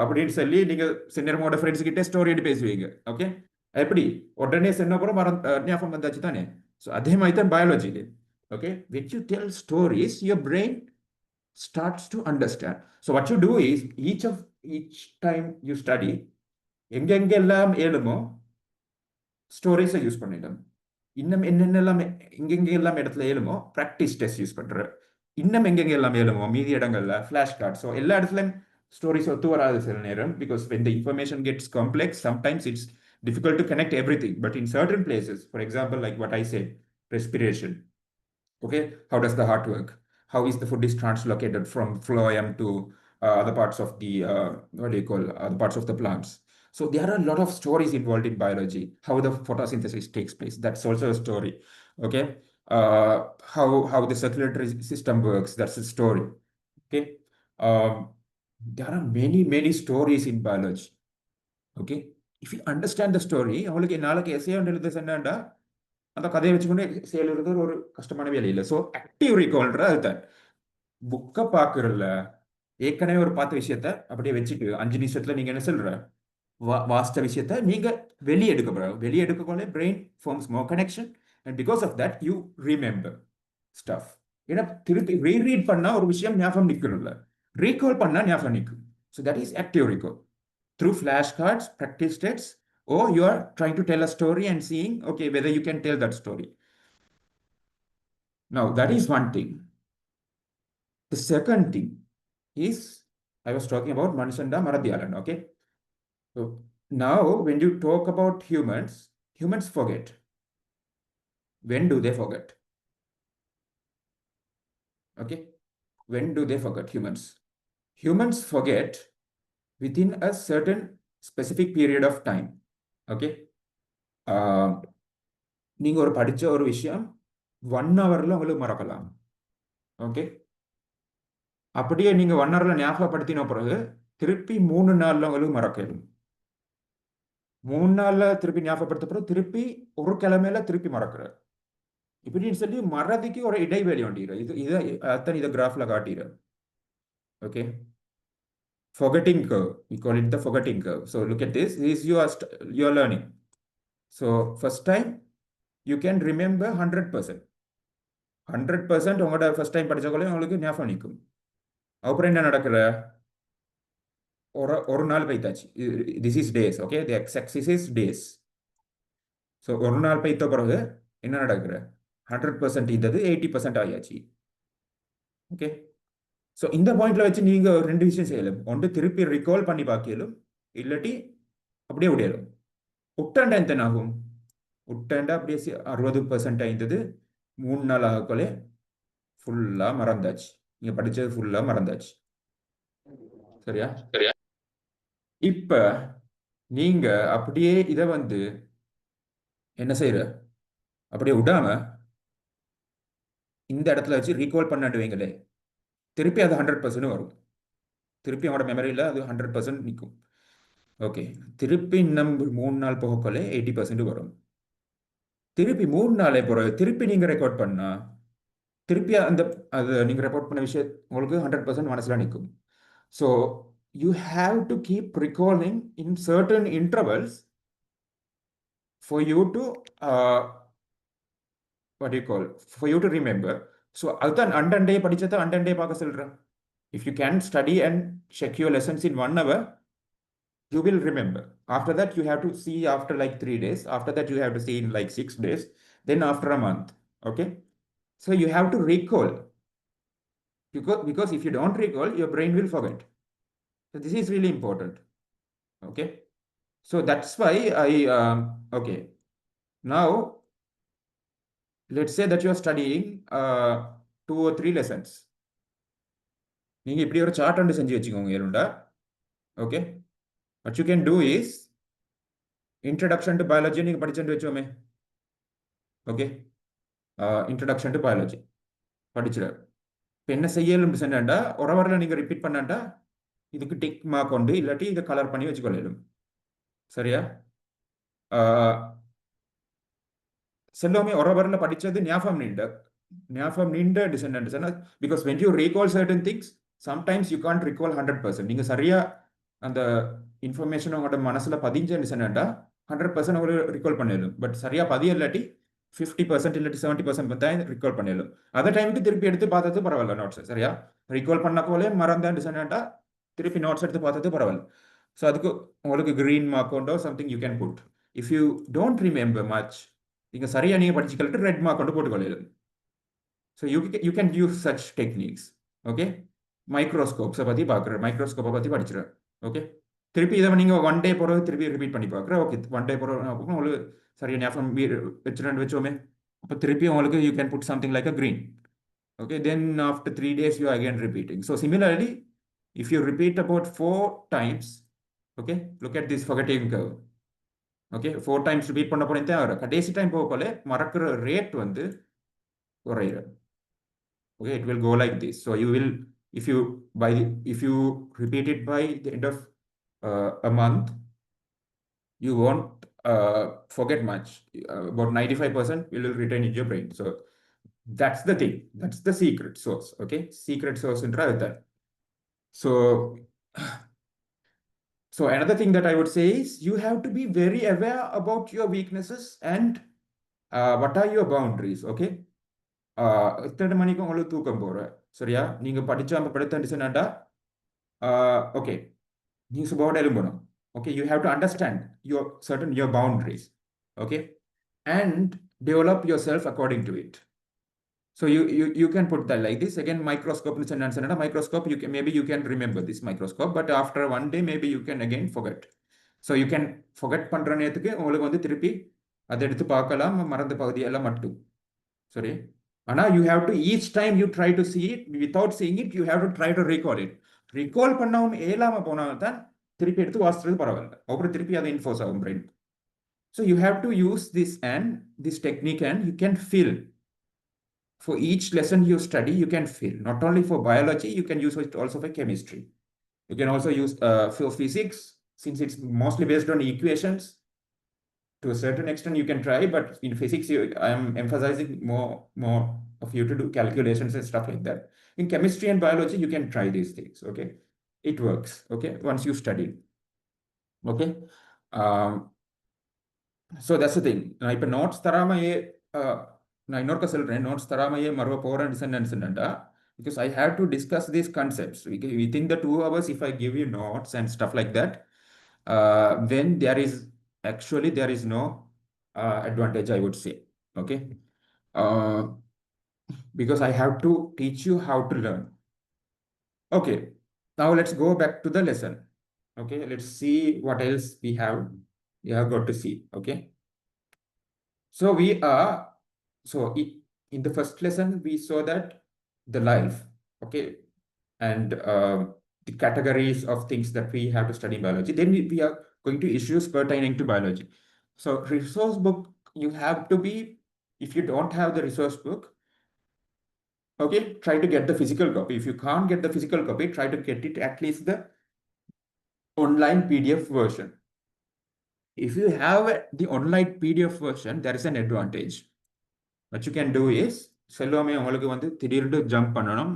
Speaker 1: அப்படின்னு சொல்லி நீங்கள் சின்னமோட ஃப்ரெண்ட்ஸ் கிட்டே ஸ்டோரி எடுத்து பேசுவீங்க, ஓகே? எப்படி உடனே சொன்ன அப்புறம் ஞாபகம் வந்தாச்சு தானே? ஸோ அதே மாதிரி தான் பயாலஜிலே, okay? when you tell stories, your brain starts to understand. So what you do is, each time you study, எங்கெங்கெல்லாம் ஏழுமோ ஸ்டோரிஸை யூஸ் பண்ணிடும். இன்னும் என்னென்னலாம் எங்கெங்கெல்லாம் இடத்துல ஏழுமோ ப்ராக்டிஸ் டெஸ்ட் யூஸ் பண்ற. இன்னும் எங்கெங்கெல்லாம் ஏழுமோ மீதி இடங்கள்ல ஃபிளாஷ் கார்டு. ஸோ எல்லா இடத்துலையும் ஸ்டோரிஸ் ஒத்து வராது சில நேரம், because when the information gets complex, sometimes it's difficult to connect everything. But in certain places, for example, like what I said, respiration. Okay, how does the heart work? How is the food is translocated from phloem to other parts of the what do you call other parts of the plants? So there are a lot of stories involved in biology. How the photosynthesis takes place, that's also a story. Okay, how the circulatory system works, that's a story. Okay, um, there are many stories in biology. Okay, if you understand the story, அவங்களுக்கு நாளைக்கு S A எழுத சொன்னாண்டா அந்த கதையை வச்சுக்கொண்டு செயல் எழுதுறது ஒரு கஷ்டமான வேலை இல்லை. ஸோ ஆக்டிவ் ரீகால்ன்ற அதுதான். புக்கை பார்க்கறதுல ஏற்கனவே ஒரு பார்த்த விஷயத்த அப்படியே வச்சுட்டு 5 நிமிஷத்துல நீங்க என்ன சொல்ற வாஸ்த விஷயத்த நீங்க வெளியே எடுக்க வெளியே எடுக்கக்குள்ளே brain forms more connection, and because of that you remember stuff. ஏன்னா திருப்பி ரீரீட் பண்ணா ஒரு விஷயம் ஞாபகம் நிற்கணும்ல, ரீகால் பண்ணா ஞாபகம் நிற்கும். So that is active recall through flashcards, practice tests, or you are trying to tell a story and seeing, okay, whether you can tell that story. Now, that is one thing. The second thing is, I was talking about Manusanda Maradhyalan, okay? So now, when you talk about humans, humans forget. When do they forget? Okay? When do they forget, humans? Humans forget within a certain specific period of time. Okay? நீங்க ஒரு படிச்ச ஒரு விஷயம் 1 ஹவர்ல உங்களுக்கு மறக்கலாம். Okay, அப்படியே நீங்க 1 ஹவர்ல ஞாபகப்படுத்தின பிறகு திருப்பி 3 நாள்ல உங்களுக்கு மறக்கணும். 3 நாள்ல திருப்பி ஞாபகப்படுத்த பிறகு திருப்பி ஒரு கிழமையில திருப்பி மறக்கிற. இப்படின்னு சொல்லி மறதிக்கு ஒரு இடைவெளி ஒண்டிரு. இது அத்தனை இதை கிராஃப்ல காட்டிடு. Okay, forgetting curve, we call it the forgetting curve. So look at this is you are learning. So first time you can remember 100%. 100% உங்களோட ஃபர்ஸ்ட் டைம் படிச்சவங்களே உங்களுக்கு ஞாபகம் நிற்கும். அப்புறம் என்ன நடக்கிற, ஒரு நாள் பைத்தாச்சு. This is days. Okay, the x axis is days. So ஒரு நாள் பைத்த பிறகு என்ன நடக்கிற, 100% இருந்தது 80% ஆகியாச்சு. ஓகே, ஸோ இந்த பாயிண்ட்ல வச்சு நீங்க 2 விஷயம் செய்யலாம். ஒன்று திருப்பி ரிகால் பண்ணி பார்க்கலும், இல்லாட்டி அப்படியே விடையலும். உட்டாண்டா எந்த ஆகும், உட்டாண்டா அப்படியே 60% ஆயிருந்தது 3 நாள் ஆகக்கொள்ளே ஃபுல்லா மறந்தாச்சு. நீங்க படிச்சது ஃபுல்லா மறந்தாச்சு. சரியா? இப்ப நீங்க அப்படியே இதை என்ன செய்யற, அப்படியே விடாம இந்த இடத்துல வச்சு ரீகால் பண்ணிடுவீங்களே, திருப்பி அது 100% வரும். திருப்பி அவங்களோட மெமரியில அது 100% நிற்கும். ஓகே, திருப்பி இன்னும் 3 நாள் போகக்கொள்ளே 80% வரும். திருப்பி 3 நாளே போற திருப்பி நீங்க ரெக்கார்ட் பண்ணா திருப்பி அது நீங்க ரெக்கார்ட் பண்ண விஷயம் உங்களுக்கு 100% மனசுல நிற்கும். So you have to keep recalling in certain intervals for you to what do you call, for you to remember. So அதுதான் அண்டண்டே படிச்சதை அண்டண்டே பார்க்க சொல்றேன். If you can study and check your lessons in 1 hour, you will remember. After that you have to see after like 3 days. After that you have to see in like 6 days. Then after a month. Okay, so you have to recall, because if you don't recall, your brain will forget. So this is really important. Okay, so that's why okay, now let's say that you are studying 2 or 3 lessons. நீங்க இப்படி ஒரு chart ஒன்று செஞ்சு வச்சுக்கோங்க ஏழுண்டா. Okay, what you can do is introduction to biology நீங்க படிச்சுட்டு வச்சோமே. Okay, introduction to biology படிச்சுட இப்போ என்ன செய்யலும் சொன்னாண்டா ஒரு வரல நீங்க ரிப்பீட் பண்ணாண்டா இதுக்கு டிக் மார்க் உண்டு, இல்லாட்டி இதை கலர் பண்ணி வச்சுக்கொள்ளும். சரியா? செல்லோமே ஒரு வரல படிச்சது ஞாபகம் நீண்ட descendant. Because when you recall certain things, sometimes you can't recall 100%. நீங்க சரியா அந்த இன்ஃபர்மேஷன் உங்களோட மனசுல பதிஞ்ச சொன்னாண்டா 100% உங்களுக்கு ரிகால் பண்ணிடலும். பட் சரியா பதிய இல்லாட்டி 50% இல்லாட்டி 70% தான் ரிகால் பண்ணிடலும். அதே டைமுக்கு திருப்பி எடுத்து பார்த்தது பரவாயில்ல நோட்ஸ். சரியா? ரிகால் பண்ண போலே மறந்தான்னு சொன்னாண்டா திருப்பி நோட்ஸ் எடுத்து பார்த்தது பரவாயில்ல. ஸோ அதுக்கு உங்களுக்கு க்ரீன் மார்க் கொண்டோ something you can put. If you don't remember much, நீங்கள் சரியாக நீங்கள் படிச்சுக்கலிட்டு ரெட் மார்க் கொண்டு போட்டுக்கொள்ளலாம். So you can use such techniques. Okay, மைக்ரோஸ்கோப்ஸை பற்றி பார்க்குறேன், மைக்ரோஸ்கோப்பை பற்றி படிச்சிடுறேன். ஓகே, திருப்பி இதை நீங்கள் ஒன் டே போகிறது திருப்பி ரிப்பீட் பண்ணி பார்க்குறேன். ஓகே, ஒன் டே போகிற உங்களுக்கு சரியாக ஞாபகம் வச்சுட்டு வச்சோமே, அப்போ திருப்பி உங்களுக்கு you can put something like a green. Okay, then after 3 days you are again repeating. So similarly, if you repeat about 4 times, okay, look at this forgetting curve. Okay, 4 times repeat பண்ண போனீங்க கடைசி time போகல மறக்கிற rate வந்து குறையும். Okay, it will go like this. So you will, if you repeat it by the end of a month, you won't forget much. About 95% you will retain in your brain. So that's the thing. That's the secret source. Okay, secret source in that. So, so another thing that I would say is you have to be very aware about your weaknesses and what are your boundaries. Okay, இத்தனை மணிக்கு உங்களுக்கு தூக்கம் போற சரியா, நீங்க படிச்சாம படுத்தா okay, நீ சுபோட எழும்பணும். Okay, you have to understand your boundaries. Okay, and develop yourself according to it. So you can put that like this. Again, microscope is an answer. Microscope, maybe you can remember this microscope, but after one day, maybe you can again forget. So you can forget பண்ற நேரத்துக்கு உங்களுக்கு வந்து திருப்பி அதை எடுத்து பார்க்கலாம், மறந்த பகுதியெல்லாம் மட்டும். Sorry. ஆனா you have to, each time you try to see it, without seeing it, you have to try to recall it. Recall பண்ணவும் ஏலாம போனால்தான் தான் திருப்பி எடுத்து வாசிக்கிறது பரவாயில்ல. அப்புறம் திருப்பி அதை இன்ஃபோர்ஸ் ஆகும் brain. So you have to use this technique and you can feel. For each lesson you study, you can feel. Not only for biology, you can use it also for chemistry. You can also use for physics, since it's mostly based on equations. To a certain extent, you can try, but in physics, I am emphasizing more of you to do calculations and stuff like that. In chemistry and biology, you can try these things. Okay, it works. Okay, once you study. Okay, so that's the thing. Now, if notes தராமையே நான் இன்னொருக்க சொல்றேன், notes தராமையே மறுவ போறேன்னு because I have to discuss these concepts within the 2 hours. If I give you notes and stuff like that, then there is no advantage, I would say. Okay, because I have to teach you how to learn. Okay, now let's go back to the lesson. Okay, let's see what else we have got to see. Okay, so in the first lesson, we saw that the life, okay, and the categories of things that we have to study in biology. Then we are going to issues pertaining to biology. So resource book, you have to be, if you don't have the resource book, okay, try to get the physical copy. If you can't get the physical copy, try to get it at least the online PDF version. If you have the online PDF version, there is an advantage. What you can do is, செல்வமே உங்களுக்கு வந்து திடீர்னு jump பண்ணணும்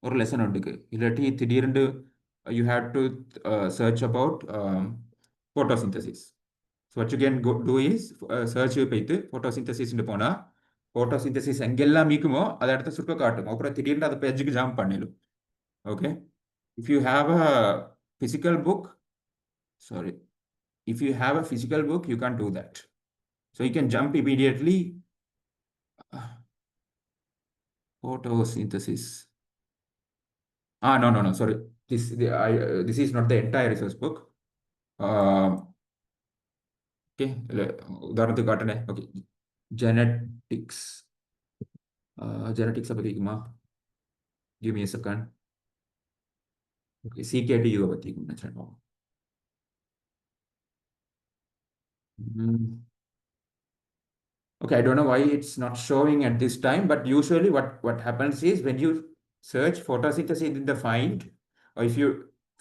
Speaker 1: ஒரு lesson ஒன்றுக்கு, இல்லாட்டி திடீர்னு you have to search about photosynthesis. So what you can do is search போயிட்டு photosynthesis போனா photosynthesis எங்கெல்லாம் மீக்குமோ அதை இடத்த சுட்ட காட்டும், அப்புறம் திடீர்னு அதை பேஜுக்கு ஜம்ப் பண்ணிடும். Okay, if you have a physical book, if you have a physical book, you can't do that. So you can jump immediately. Photosynthesis. No, sorry. This is not the entire resource book. Okay, உதாரணத்துக்கு காட்டுனேன். Okay, genetics. Genetics பத்திக்குமா? Give me a second. Okay, CKDU பத்திக்கும் நினைச்சேன். Okay, I don't know why it's not showing at this time, but usually what happens is when you search photosynthesis in the find, or if you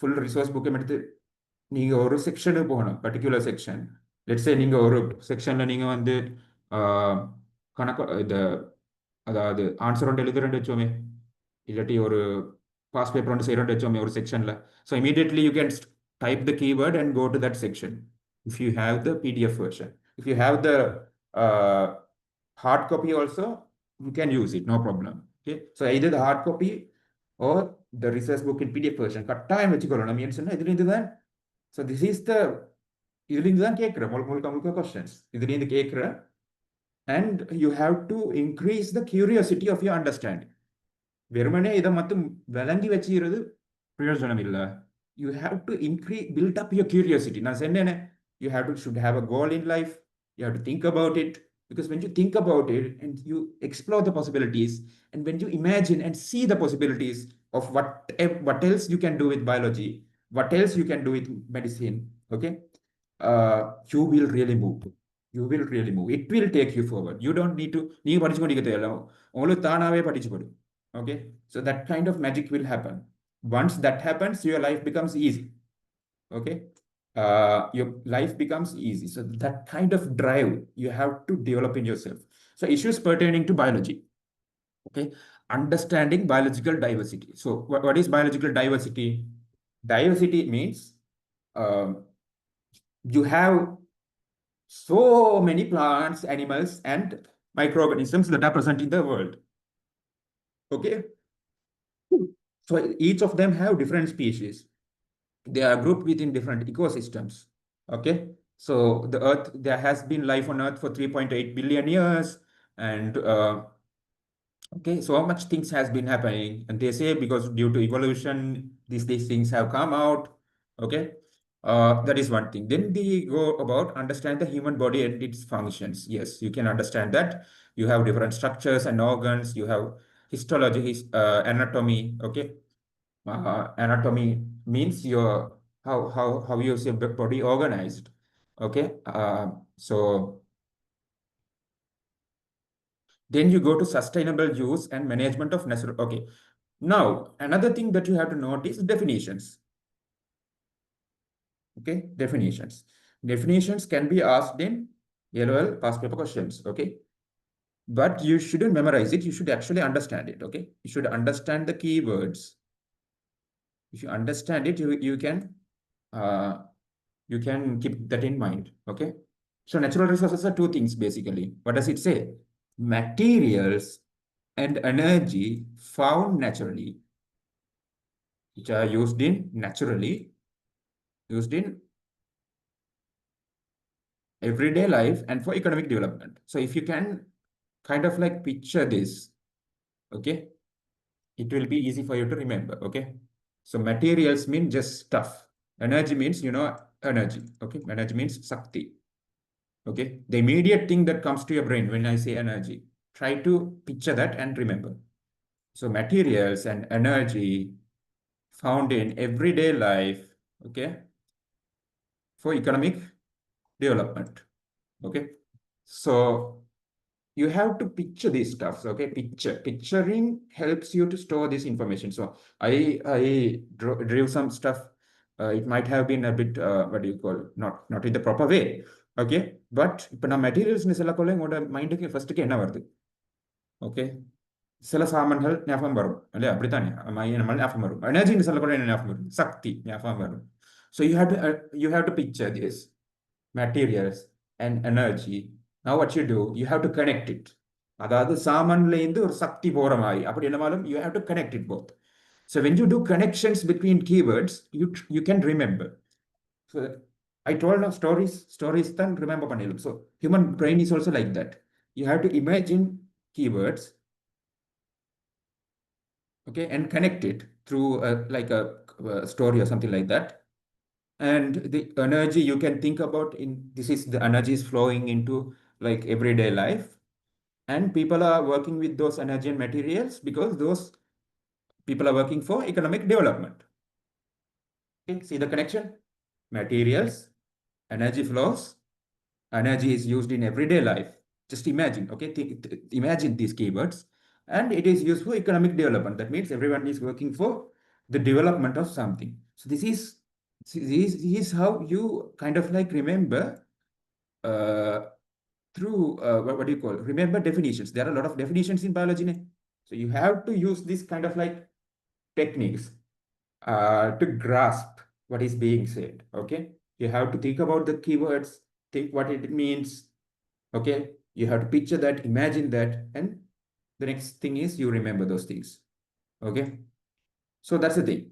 Speaker 1: full resource book எடுத்து நீங்க ஒரு செக்ஷனுக்கு போகணும், particular section. Let's say நீங்க ஒரு செக்ஷன்ல நீங்க வந்து கணக்கு அதாவது ஆன்சர் ஒன்று எழுதுறேன்னு வச்சோமே, இல்லாட்டி ஒரு பாஸ் பேப்பர் ஒன்று செய்யறோன்னு வச்சோமே ஒரு செக்ஷன்ல. So immediately you can type the keyword and go to that section if you have the PDF version. If you have the hard copy also, you can use it, no problem. Okay, so either the hard copy or the research book in PDF version. கட்டாயம் வச்சுக்கொள்ளணும். ஏன்னு சொன்னா இதுல இருந்து தான், so this is the, இதுல இருந்து தான் கேட்கிற முழுக்க முழுக்க questions. இதுல இருந்து கேட்கிற, and you have to increase the curiosity of your understanding. வெறுமனே இதை மட்டும் விளங்கி வச்சுக்கிறது பிரயோஜனம் இல்லை. You have to increase, build up your curiosity. நான் சொன்னேனே, you should have a goal in life. You have to think about it, because when you think about it and you explore the possibilities, and when you imagine and see the possibilities of what else you can do with biology, what else you can do with medicine, okay, you will really move. You will really move. It will take you forward. You don't need to, நீங்க படிச்சு கொண்டிருக்க தேவையில்லை, உங்களுக்கு தானாவே படிச்சு போடும். Okay, so that kind of magic will happen. Once that happens, your life becomes easy. Okay, your life becomes easy. So that kind of drive you have to develop in yourself. So issues pertaining to biology. Okay, understanding biological diversity. So what is biological diversity? Diversity means you have so many plants, animals, and microorganisms that are present in the world. Okay, so each of them have different species. They are grouped within different ecosystems. Okay, so the earth, there has been life on earth for 3.8 billion years, and okay, so much things has been happening, and they say because due to evolution these things have come out. Okay, that is one thing. Then we go about understand the human body and its functions. Yes, you can understand that you have different structures and organs, you have histology, anatomy. Okay, anatomy means your how is your body organized. Okay, so then you go to sustainable use and management of natural. Okay, now another thing that you have to note is definitions. Okay, definitions can be asked in LOL past paper questions. Okay, but you shouldn't memorize it, you should actually understand it. Okay, you should understand the keywords. If you understand it, you can keep that in mind. Okay, so natural resources are two things basically. What does it say? Materials and energy found naturally, which are used in everyday life and for economic development. So if you can kind of like picture this, okay, it will be easy for you to remember. Okay, so materials mean just stuff. Energy means, energy. Okay, energy means Sakti. Okay, the immediate thing that comes to your brain when I say energy, try to picture that and remember. So materials and energy found in everyday life, okay, for economic development. Okay, so you have to picture these stuffs. Okay, picturing helps you to store this information. So I drew some stuff. It might have been a bit what do you call, not in the proper way. Okay, but இப்போ நான் materials சொல்ல கொள்ள உங்களோட மைண்டுக்கு ஃபர்ஸ்ட்டுக்கு என்ன வருது? Okay, சில சாமான்கள் ஞாபகம் வரும் இல்லையா? அப்படித்தானே நம்ம ஞாபகம் வரும். எனர்ஜின்னு சொல்லக்கூட என்ன ஞாபகம் வரும்? சக்தி ஞாபகம் வரும். So you have to picture this materials and energy. Now what you do, you have to connect it. அதாவது சாமான்ல இருந்து ஒரு சக்தி போற மாதிரி அப்படி என்னமாலும் you have to connect it both. So when you do connections between keywords, you can remember. So I told now stories then remember பண்ணிடலாம். So human brain is also like that. You have to imagine keywords, okay, and connect it through like a story or something like that. And the energy you can think about in this is the energy is flowing into like everyday life, and people are working with those energy and materials because those people are working for economic development. Okay, see the connection? Materials, energy flows, energy is used in everyday life. Just imagine, okay, imagine these keywords, and it is used for economic development. That means everyone is working for the development of something. So this is how you kind of like remember through what do you call, remember definitions. There are a lot of definitions in biology. So you have to use this kind of like techniques to grasp what is being said. Okay, you have to think about the keywords, think what it means. Okay, you have to picture that, imagine that, and the next thing is you remember those things. Okay, So that's the thing.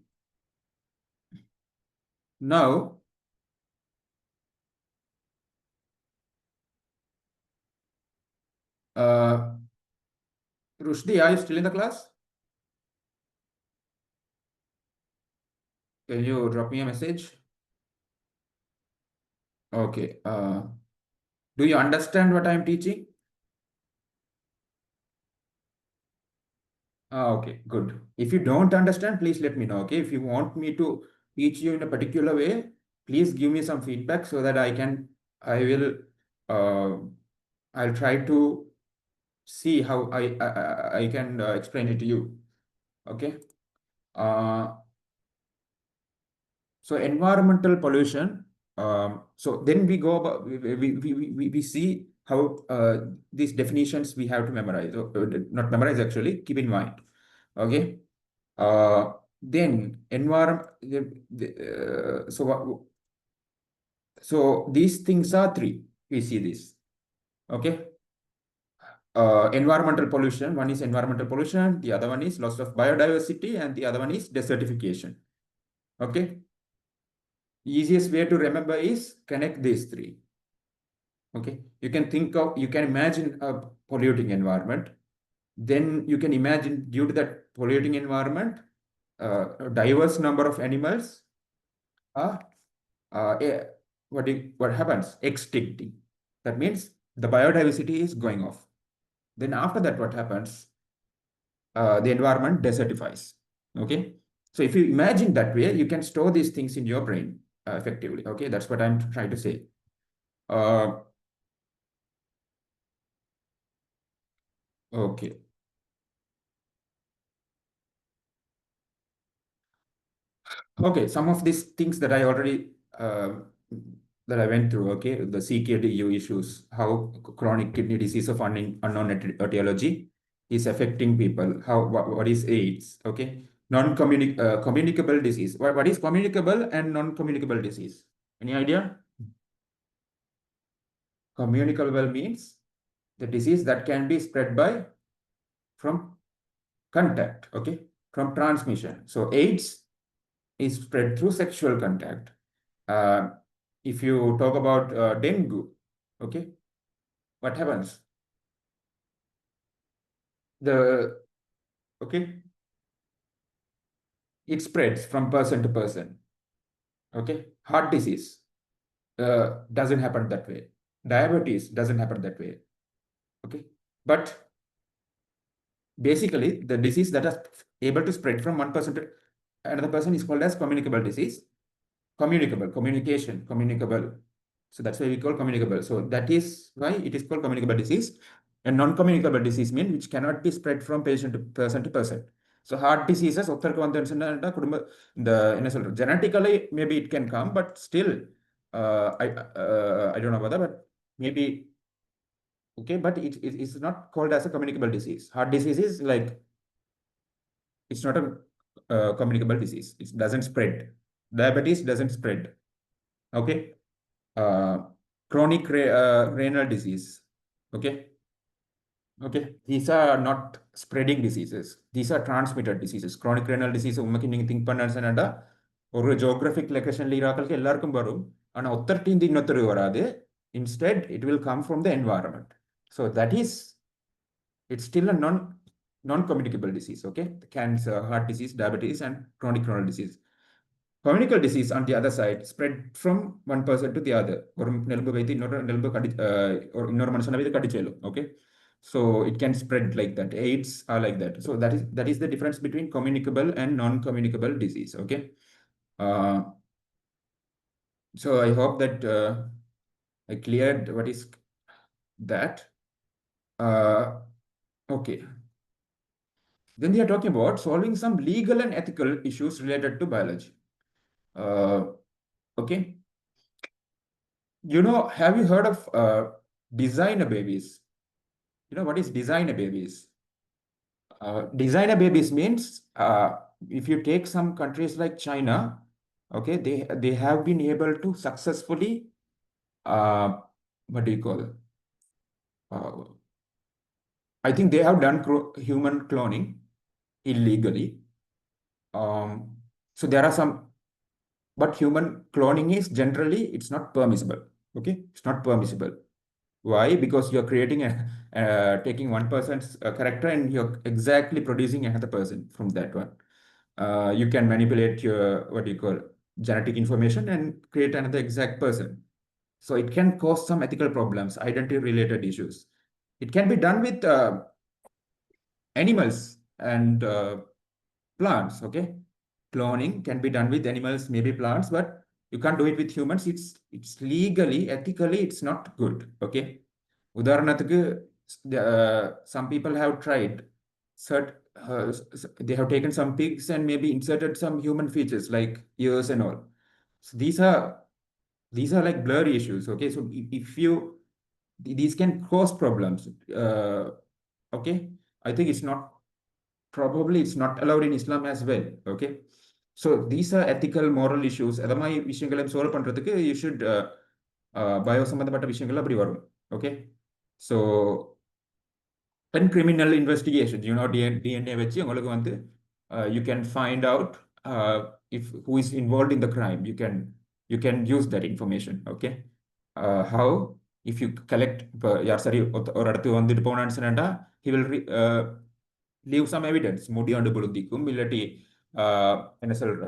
Speaker 1: Now, uh, Rushdi, are you still in the class? Can you drop me a message? Okay. Do you understand what I'm teaching? Okay, good. If you don't understand, please let me know. Okay. If you want me to teach you in a particular way, please give me some feedback so that I will, uh, I'll try to see how I can explain it to you. Okay. Uh, so environmental pollution. So then we go about we see how these definitions we have to memorize. Not memorize actually. Keep in mind. Okay. Uh, then environment. So these things are three. We see this. Okay. Environmental pollution. One is environmental pollution. The other one is loss of biodiversity, and the other one is desertification. Okay. Easiest way to remember is connect these three. Okay. You can imagine a polluting environment. Then you can imagine due to that polluting environment, a diverse number of animals are eh, what happens? Extincting. That means the biodiversity is going off. Then after that, what happens? The environment desertifies. Okay. So if you imagine that way, you can store these things in your brain effectively. Okay. That's what I'm trying to say. Uh, okay. Okay. Some of these things that I already that I went through. Okay. The CKDU issues, how chronic kidney disease of unknown etiology is affecting people. What is AIDS? Okay. Communicable disease. What is communicable and non-communicable disease? Any idea? Communicable means the disease that can be spread by from contact, okay, from transmission. So AIDS is spread through sexual contact. Uh, if you talk about dengue, okay, what happens? The okay, it spreads from person to person. Okay, heart disease doesn't happen that way. Diabetes doesn't happen that way. Okay, but basically the disease that is able to spread from one person to another person is called as communicable disease. Communicable, communication, communicable. So that's why we call communicable. So that is why it is called communicable disease. And non-communicable disease means which cannot be spread from patient to person to person. So heart diseases, ஒருத்தருக்கு வந்துச்சுன்னா குடும்ப இந்த என்ன சொல்றது genetically maybe it can come, but still I don't know whether, but maybe okay, but it's not called as a communicable disease. Heart disease is like it's not a communicable disease. It doesn't spread. Diabetes doesn't spread. Okay. uh, Chronic renal disease. Okay. Okay. These are not spreading diseases. These are transmitted diseases. Chronic renal disease உமக்கு நீங்க think பண்ணா ஒரு geographic லொகேஷன்ல இருக்கிறவங்களுக்கு எல்லாருக்கும் வரும் ஆனா ஒத்தர்ட்டிந்து இன்னொருத்தர் வராது. Instead it will come from the environment. So that is it's still a non-communicable disease. Okay. Cancer, heart disease, diabetes, and chronic renal disease. Communicable disease on the other side spread from one person to the other. ஒரு நெலும்பு வைத்து இன்னொரு நெலும்பு இன்னொரு மனுஷனை வைத்து கடிச்சேலும். Okay. So it can spread like that. AIDS are like that. So that is the difference between communicable and non-communicable disease. Okay. Uh, so I hope that I cleared what is that. Uh, okay. Then we are talking about solving some legal and ethical issues related to biology. Uh, okay. Have you heard of designer babies? You know what is designer babies? Designer babies means if you take some countries like China, okay, they have been able to successfully what do you call it? I think they have done human cloning illegally. So there are some, but human cloning is generally it's not permissible. Okay, it's not permissible. Why? Because you're creating a taking one person's character and you're exactly producing another person from that one. You can manipulate your what do you call genetic information and create another exact person. So it can cause some ethical problems, identity related issues. It can be done with animals and plants. Okay, cloning can be done with animals, maybe plants, but you can't do it with humans. It's legally, ethically, it's not good. Okay, உதாரணத்துக்கு some people have tried cert, they have taken some pigs and maybe inserted some human features like ears and all. So these are like blurry issues. Okay, so if you these can cause problems. Okay, I think it's not, probably it's not allowed in Islam as well. Okay, so these are ethical moral issues. அதமாதிரி விஷயங்களை solve பண்றதுக்கு you should bio சம்பந்தப்பட்ட விஷயங்கள் அப்படி வரும். Okay, so when criminal investigation, DNA வச்சு உங்களுக்கு வந்து you can find out if who is involved in the crime. You can use that information. Okay, how, if you collect இப்போ யார் சரி ஒரு இடத்துக்கு வந்துட்டு போனான்னு சொன்னா he will leave some evidence. முடியாண்டு பொழுதிக்கும் இல்லாட்டி என்ன சொல்ற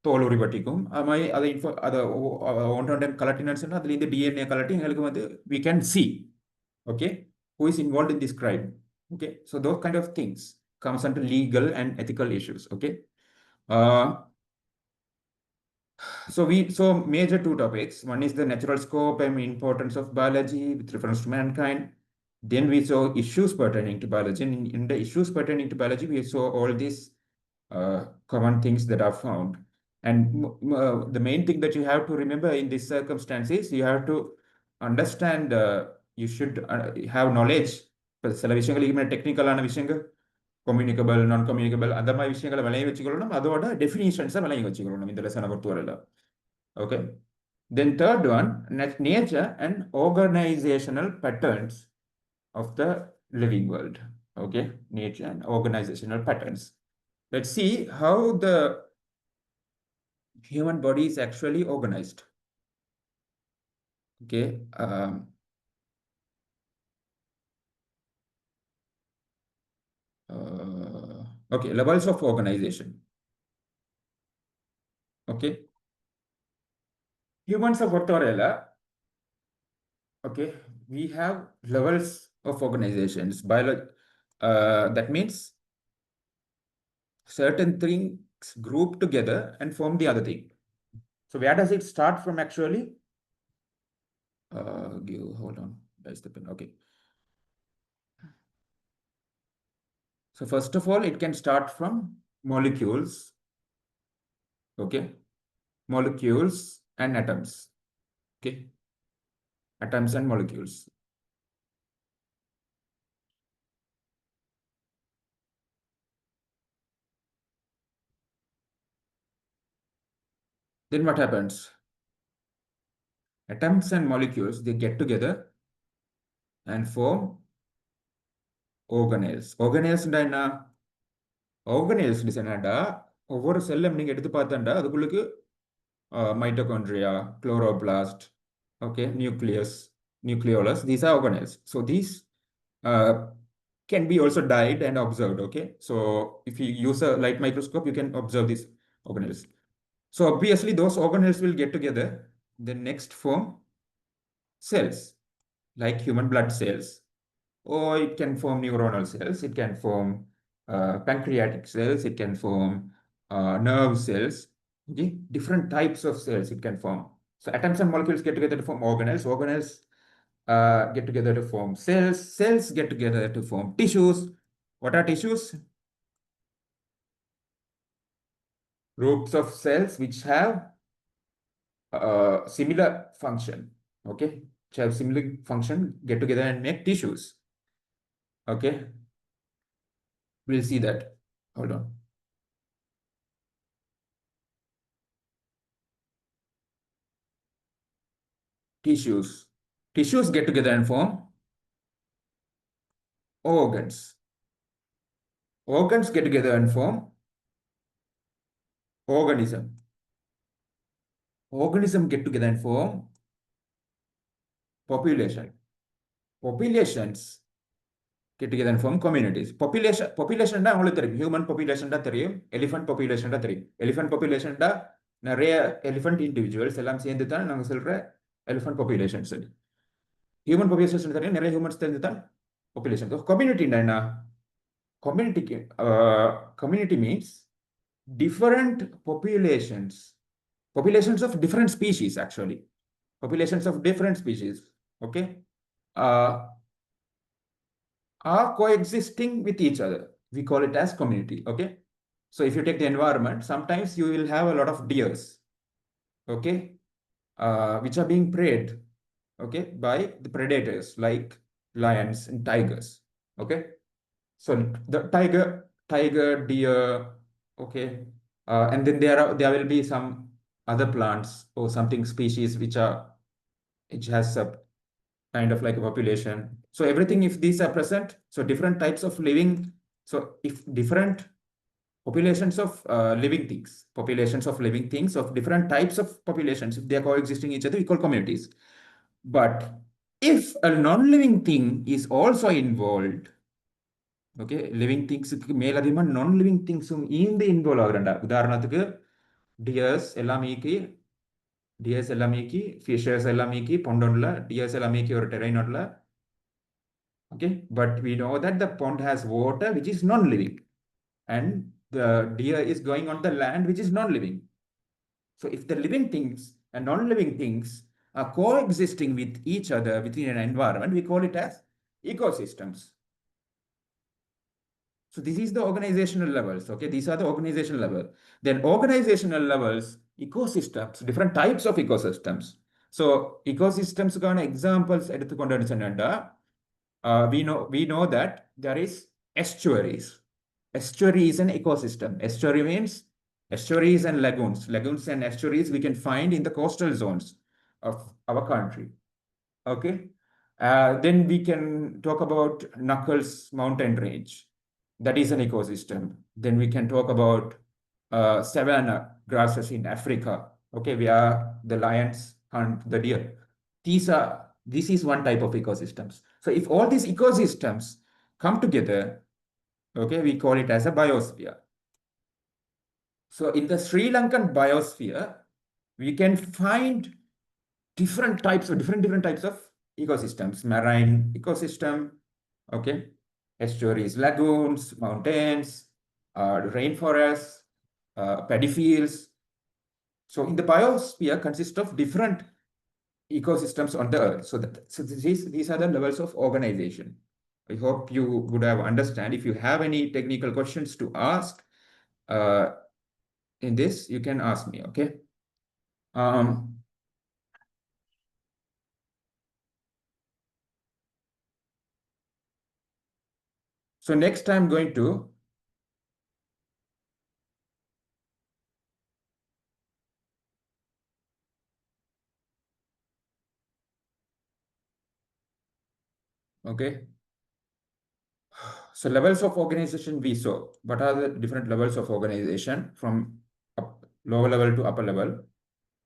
Speaker 1: தோல் உரிபட்டிக்கும் அது மாதிரி அதை ஒன்றரை கலட்டினு சொன்னா அதுல இந்த டிஎன்ஏ கலட்டி எங்களுக்கு வந்து we can see. Okay, who is involved in this crime. Okay, so those kind of things comes under legal and ethical issues. Okay, uh, so major two topics. One is the natural scope and importance of biology with reference to mankind. Then we saw issues pertaining to biology. In the issues pertaining to biology, we saw all these common things that are found. And the main thing that you have to remember in these circumstances, you have to understand, you should have knowledge. சில விஷயங்கள் இனிமேல் டெக்னிக்கலான விஷயங்கள், communicable நான் communicable அந்த மாதிரி விஷயங்களை விளைய வச்சுக்கொள்ளணும். அதோட டெஃபினிஷன்ஸை விளைய வச்சுக்கொள்ளணும் இந்த லெசனை பொறுத்தவரையில். Okay, then third one, nature and organizational patterns of the living world. Okay, nature and organizational patterns. Let's see how the human body is actually organized. Okay, okay, levels of organization. Okay, humans are பொறுத்தவரையில, okay, we have levels of organizations. That means certain things group together and form the other thing. So where does it start from actually? Hold on, there's the pen. Okay, so first of all, it can start from molecules. Okay, molecules and atoms. Okay, atoms and molecules. Then what happens? Atoms and molecules, they get together and form organelles. Organelles என்ன? Organelles என்னடா, ஒவ்வொரு செல்லும் நீங்க எடுத்து பார்த்தாண்டா அதுக்குள்ளுக்கு mitochondria, chloroplast, okay, nucleus, nucleolus, these are organelles. So these can be also dyed and observed. Okay, so if you use a light microscope, you can observe these organelles. So obviously those organelles will get together, then next form cells, like human blood cells, or it can form neuronal cells, it can form pancreatic cells, it can form nerve cells. Okay, different types of cells it can form. So atoms and molecules get together to form organelles. Organelles get together to form cells. Cells get together to form tissues. What are tissues? Groups of cells which have similar function. Okay, which have similar function, get together and make tissues. Okay, we'll see that. Hold on. Tissues. Tissues get together and form organs. Organs get together and form organism. Organism get together and form population. Populations get together and form communities. Population உங்களுக்கு தெரியும். Human population தெரியும். Elephant population தெரியும். Elephant population நிறைய elephant individuals எல்லாம் சேர்ந்து தான் நாங்கள் சொல்ற எலிஃபண்ட் population சொல்லி. ஹியூமன் population தெரியும். நிறைய ஹியூமன்ஸ் சேர்ந்து தான் population. கம்யூனிட்டி என்ன? Community means different populations of different species, actually. Populations of different species, okay, are coexisting with each other. We call it as community, okay? So if you take the environment, sometimes you will have a lot of deers, okay, which are being preyed, okay, by the predators like lions and tigers, okay? So the tiger, deer, okay, and then there will be some other plants or something species which has a kind of like a population. So everything, if these are present, so different types of living, so if different populations of living things of different types of populations, if they are coexisting each other, we call communities. But if a non-living thing is also involved, okay, living things மேலதிகமா non-living things இந்த involve ஆகுறண்டா. உதாரணத்துக்கு tears எல்லாம் மீக்கி Fisher's எல்லாம் மீக்கி பொண்டோன்ல tears எல்லாம் மீக்கி ஒரு டெரைனோட்ல, okay, but we know that the pond has water which is non-living and the deer is going on the land which is non-living. So if the living things and non-living things are coexisting with each other within an environment, we call it as ecosystems. So this is the organizational levels, okay? These are the organizational level. Then organizational levels, ecosystems, different types of ecosystems. So ecosystems கான examples எடுத்துக்கொண்டு சொன்னா, we know that there is estuaries. Estuary is an ecosystem. Estuary means estuaries and lagoons. Lagoons and estuaries we can find in the coastal zones of our country, okay? Then we can talk about Knuckles mountain range. That is an ecosystem. Then we can talk about savanna grasses in Africa, okay, where the lions hunt the deer. This is one type of ecosystems. So if all these ecosystems come together, okay, we call it as a biosphere. So in the Sri Lankan biosphere, we can find different types of ecosystems. Marine ecosystem, okay, estuaries, lagoons, mountains, rainforests, paddy fields. So in the biosphere consists of different ecosystems on the earth. So these are the levels of organization. I hope you would have understand. If you have any technical questions to ask in this, you can ask me, okay? So next I'm going to okay. So levels of organization we saw. What are the different levels of organization from lower level to upper level?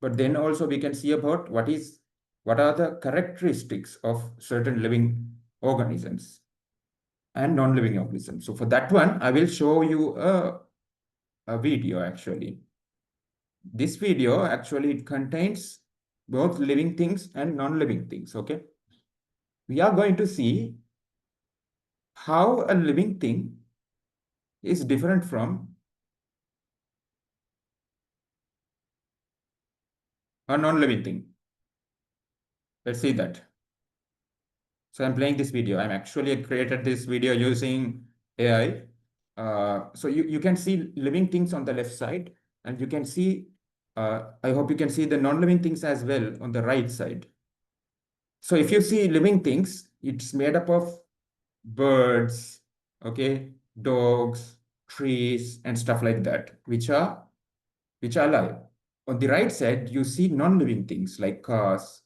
Speaker 1: But then also we can see about what are the characteristics of certain living organisms and non-living organisms. So for that one, I will show you a video actually. This video actually it contains both living things and non-living things, okay? We are going to see how a living thing is different from a non-living thing. Let's see that. So I'm playing this video. I'm actually created this video using AI. So you can see living things on the left side, and you can see, I hope you can see the non-living things as well on the right side. So if you see living things, it's made up of birds, okay, dogs, trees, and stuff like that, which are alive. On the right side, you see non-living things like cars.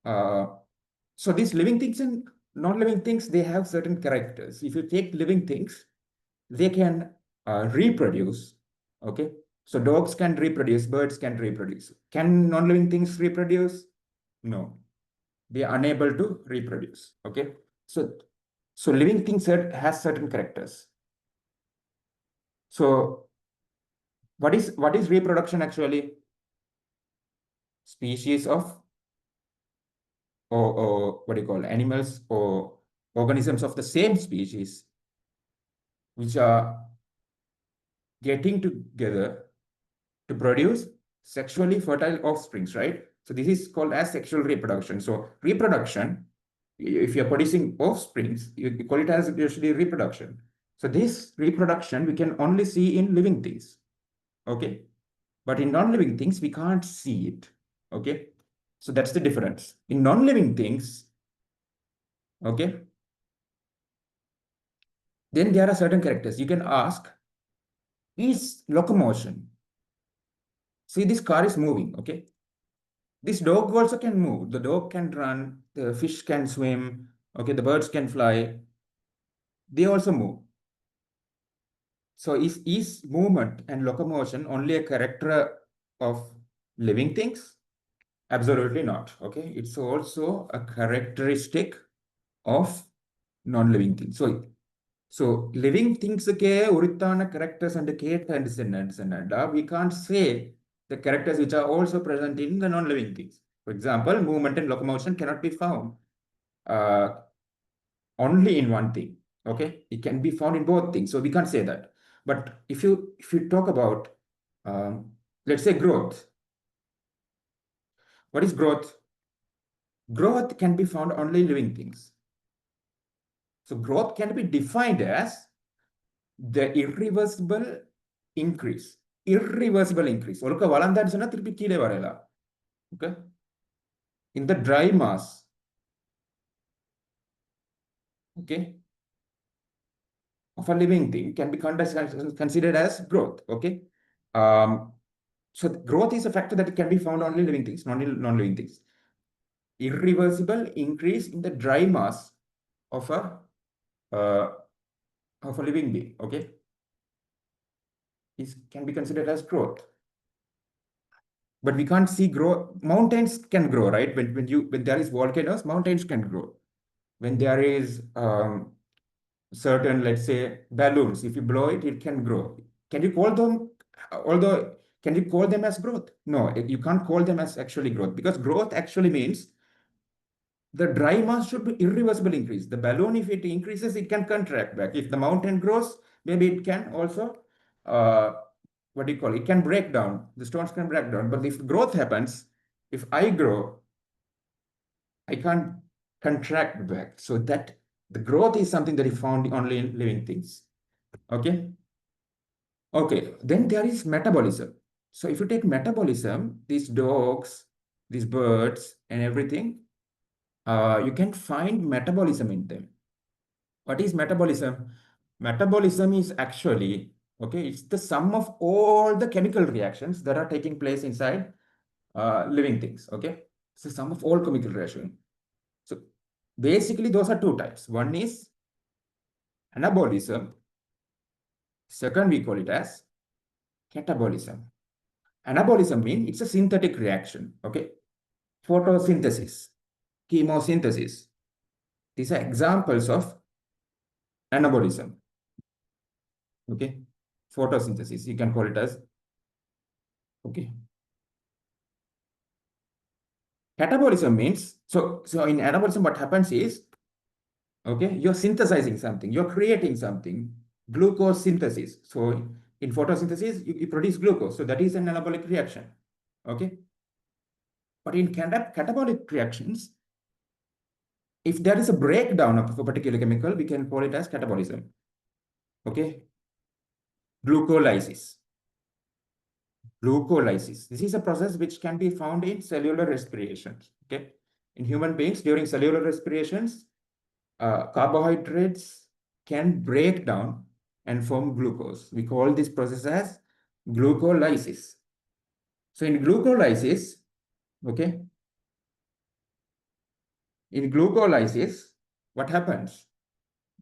Speaker 1: So these living things and non-living things, they have certain characters. If you take living things, they can reproduce, okay? So dogs can reproduce, birds can reproduce. Can non-living things reproduce? No, they are unable to reproduce. Okay, so living things has certain characters. So what is reproduction actually? Species of or what do you call animals or organisms of the same species which are getting together to produce sexually fertile offsprings, right? So this is called as sexual reproduction. So reproduction, if you're producing offsprings, you call it as usually reproduction. So this reproduction we can only see in living things, okay? But in non-living things, we can't see it, okay? So that's the difference. In non-living things, okay, then there are certain characters. You can ask, is locomotion? See, this car is moving, okay? This dog also can move. The dog can run, the fish can swim, okay, the birds can fly. They also move. So is movement and locomotion only a character of living things? Absolutely not. Okay, it's also a characteristic of non-living things. So living things uritana characters and and we can't say the characters which are also present in the non-living things. For example, movement and locomotion cannot be found uh, only in one thing. Okay, it can be found in both things. So we can't say that. But if you talk about let's say growth, what is growth? Growth can be found only in living things. So growth can be defined as the irreversible increase. Irreversible increase. ஒருக்க வளர்ந்தான்னு சொன்னா திருப்பி கீழே வரலாம். Okay. In the dry mass. Okay. Of a living thing can be considered as growth. Okay. So growth is a factor that can be found only in living things, not in non-living things. Irreversible increase in the dry mass of uh, a living being. Okay. This can be considered as growth. But we can't see grow. Mountains can grow, right? When there is volcanoes, mountains can grow. When there is certain, let's say, balloons, if you blow it, it can grow. Can you call them? Although, can you call them as growth? No, you can't call them as actually growth, because growth actually means the dry mass should be irreversible increase. The balloon, if it increases, it can contract back. If the mountain grows, maybe it can also what do you call it? It can break down. The stones can break down. But if growth happens, if I grow, I can't contract back. So that the growth is something that is found only in living things. Okay. Okay. Then there is metabolism. So if you take metabolism, these dogs, these birds, and everything, you can find metabolism in them. What is metabolism? Metabolism is actually, okay, it's the sum of all the chemical reactions that are taking place inside living things, okay? It's the sum of all chemical reactions. So basically, those are two types. One is anabolism. Second, we call it as catabolism. Anabolism means it's a synthetic reaction, okay? Photosynthesis, chemosynthesis. These are examples of anabolism, okay? Photosynthesis, you can call it as, okay? Catabolism means, so in anabolism, what happens is, okay, you're synthesizing something, you're creating something, glucose synthesis. So in photosynthesis, you produce glucose. So that is an anabolic reaction, okay? But in catabolic reactions, if there is a breakdown of a particular chemical, we can call it as catabolism, okay? Glucolysis. Glucolysis. This is a process which can be found in cellular respirations, okay? In human beings, during cellular respirations, carbohydrates can break down and form glucose. We call this process as glucolysis. So in glucolysis, okay, in glucolysis, what happens?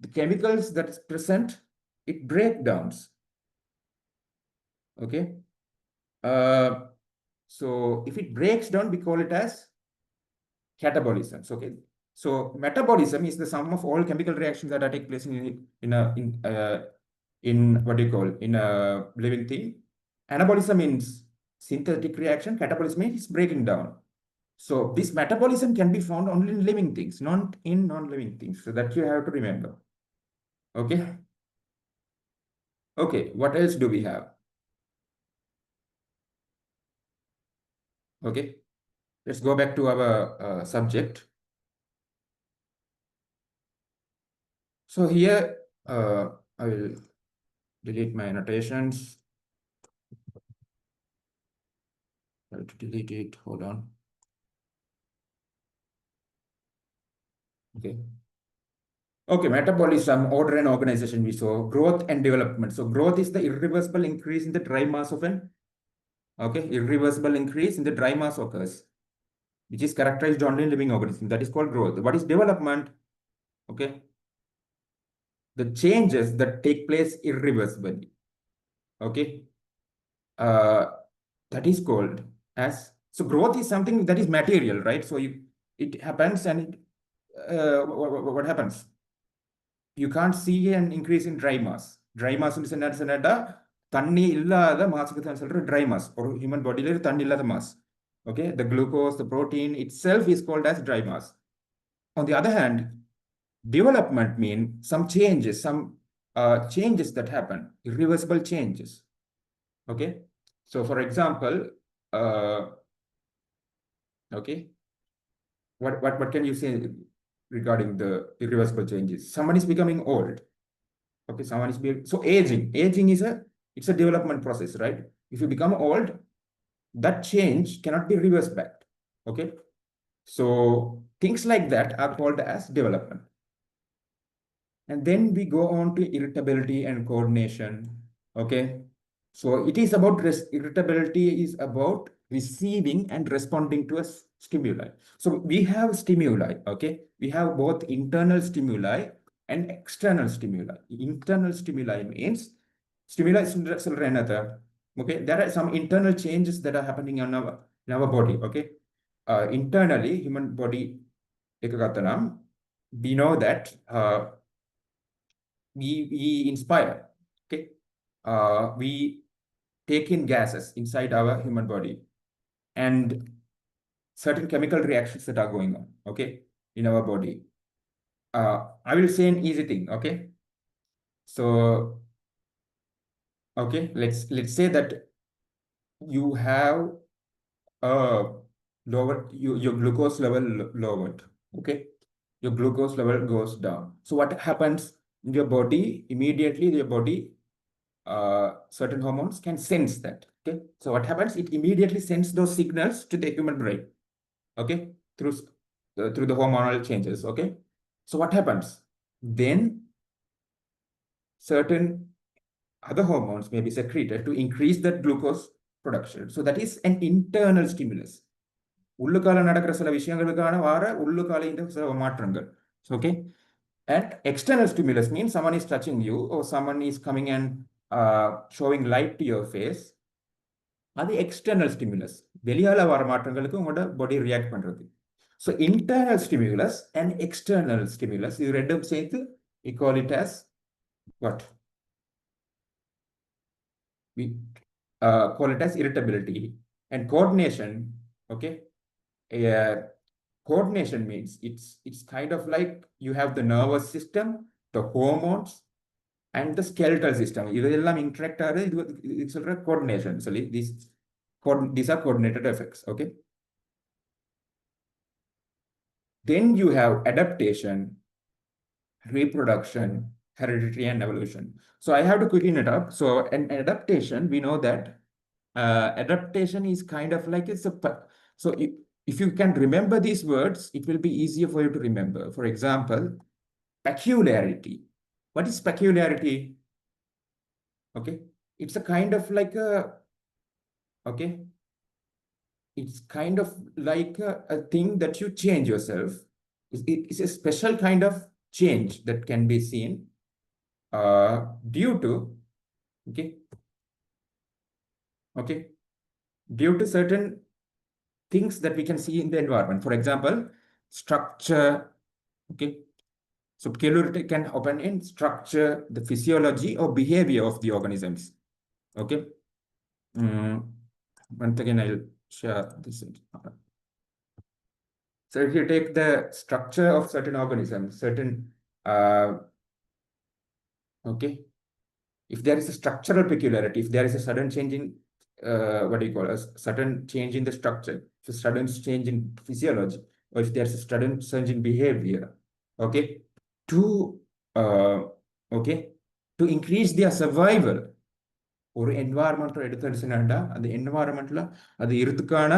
Speaker 1: The chemicals that is present, it breaks down, okay? So if it breaks down, we call it as catabolisms. Okay. So metabolism is the sum of all chemical reactions that are take place in what do you call in a living thing. Anabolism means synthetic reaction. Catabolism means breaking down. So this metabolism can be found only in living things, not in non-living things. So that you have to remember. Okay. Okay. What else do we have? Okay. Let's go back to our subject. So here I will delete my annotations. I have to delete it. Hold on. Okay. Okay, metabolism, order and organization we saw, growth and development. So growth is the irreversible increase in the dry mass of an, okay, irreversible increase in the dry mass occurs, which is characterized only in living organisms. That is called growth. What is development? Okay. The changes that take place irreversibly. Okay. That is called as, so growth is something that is material, right? So it happens and what happens? You can't see an increase in dry mass. Dry mass என்னடா தண்ணி இல்லாத மாசுக்கு தான் சொல்ற dry mass. ஒரு human bodyல தண்ணி இல்லாத mass. Okay, the glucose, the protein itself is called as dry mass. On the other hand, development means some changes, some changes that happen, irreversible changes. Okay, so for example, okay, what can you say regarding the irreversible changes? Someone is becoming old. Okay, someone is being, so aging is it's a development process, right? If you become old, that change cannot be reversed back. Okay, so things like that are called as development. And then we go on to irritability and coordination. Okay, so it is about irritability is about receiving and responding to a stimuli. So we have stimuli. Okay, we have both internal stimuli and external stimuli. Internal stimuli means stimuli is another. Okay, there are some internal changes that are happening in our body. Okay, internally, human body, we know that we inspire. Okay, we take in gases inside our human body and certain chemical reactions that are going on. Okay, in our body. I will say an easy thing. Okay, so okay, let's say that you have a lower your glucose level lowered. Okay, your glucose level goes down. So what happens in your body? Immediately your body certain hormones can sense that. Okay, so what happens? It immediately sends those signals to the human brain. Okay, through the hormonal changes. Okay, so what happens? Then certain other hormones may be secreted to increase that glucose production. So that is an internal stimulus. உள்ளுக்கால நடக்கிற சில விஷயங்களுக்கான வார உள்ளுக்கால இந்த சில மாற்றங்கள். Okay, and external stimulus means someone is touching you or someone is coming and showing light to your face. அது external stimulus, வெளியால வர மாற்றங்களுக்கு உங்களோட பாடி ரியாக்ட் பண்றது. So internal stimulus and external stimulus இது ரெண்டும் சேர்த்து we call it as what? We call it as irritability. And coordination, okay? Coordination means it's kind of like you have the nervous system, the hormones, and the skeletal system. இதெல்லாம் interact ஆகுது. இது சொல்ற coordination. சொல்லி these are coordinated effects. Okay. Then you have adaptation, reproduction, hereditary, and evolution. So I have to quicken it up. So an adaptation, we know that adaptation is kind of like so if you can remember these words, it will be easier for you to remember. For example, peculiarity. What is peculiarity? Okay, it's a kind of like okay, it's kind of like a thing that you change yourself. It's a special kind of change that can be seen due to, okay, due to certain things that we can see in the environment. For example, structure, okay? So peculiarity can open in structure, the physiology or behavior of the organisms, okay? Once again, I'll share this. So if you take the structure of certain organisms, okay, if there is a structural peculiarity, if there is a sudden change in, what do you call a sudden change in the structure, if a sudden change in physiology, or if there's a sudden change in behavior, okay, to, okay, to increase their survival, ஒரு environment எடுத்துச்சுன்னா அந்த என்வாயர்மெண்ட்ல அது இருக்கிறதுக்கான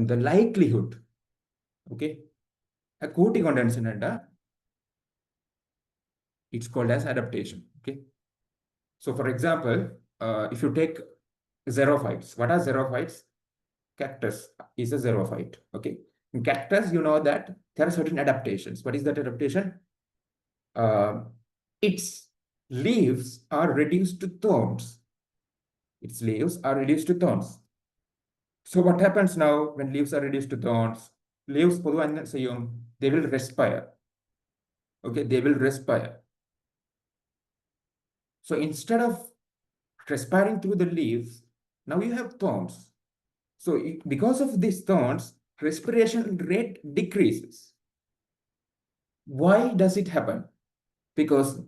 Speaker 1: இந்த likelihood okay கூட்டி கொண்டுச்சுன்னா it's called as adaptation. Okay, so for example, if you take xerophytes, what are xerophytes? Cactus is a xerophyte. Okay, in cactus, you know that there are certain adaptations. What is that adaptation? Its leaves are reduced to thorns. Its leaves are reduced to thorns. So what happens now when leaves are reduced to thorns? Leaves they will respire. Okay, they will respire. So instead of respiring through the leaves, now you have thorns. So because of these thorns, respiration rate decreases. Why does it happen? Because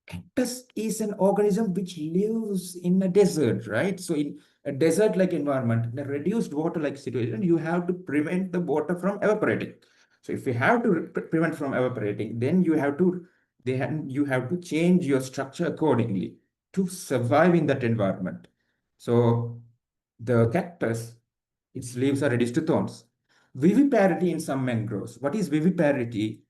Speaker 1: cactus is an organism which lives in a desert, right? So in a desert-like environment, in a reduced water-like situation, you have to prevent the water from evaporating. So if you have to prevent from evaporating, then you have to change your structure accordingly to survive in that environment. So the cactus, its leaves are reduced to thorns. Viviparity in some mangroves. What is viviparity?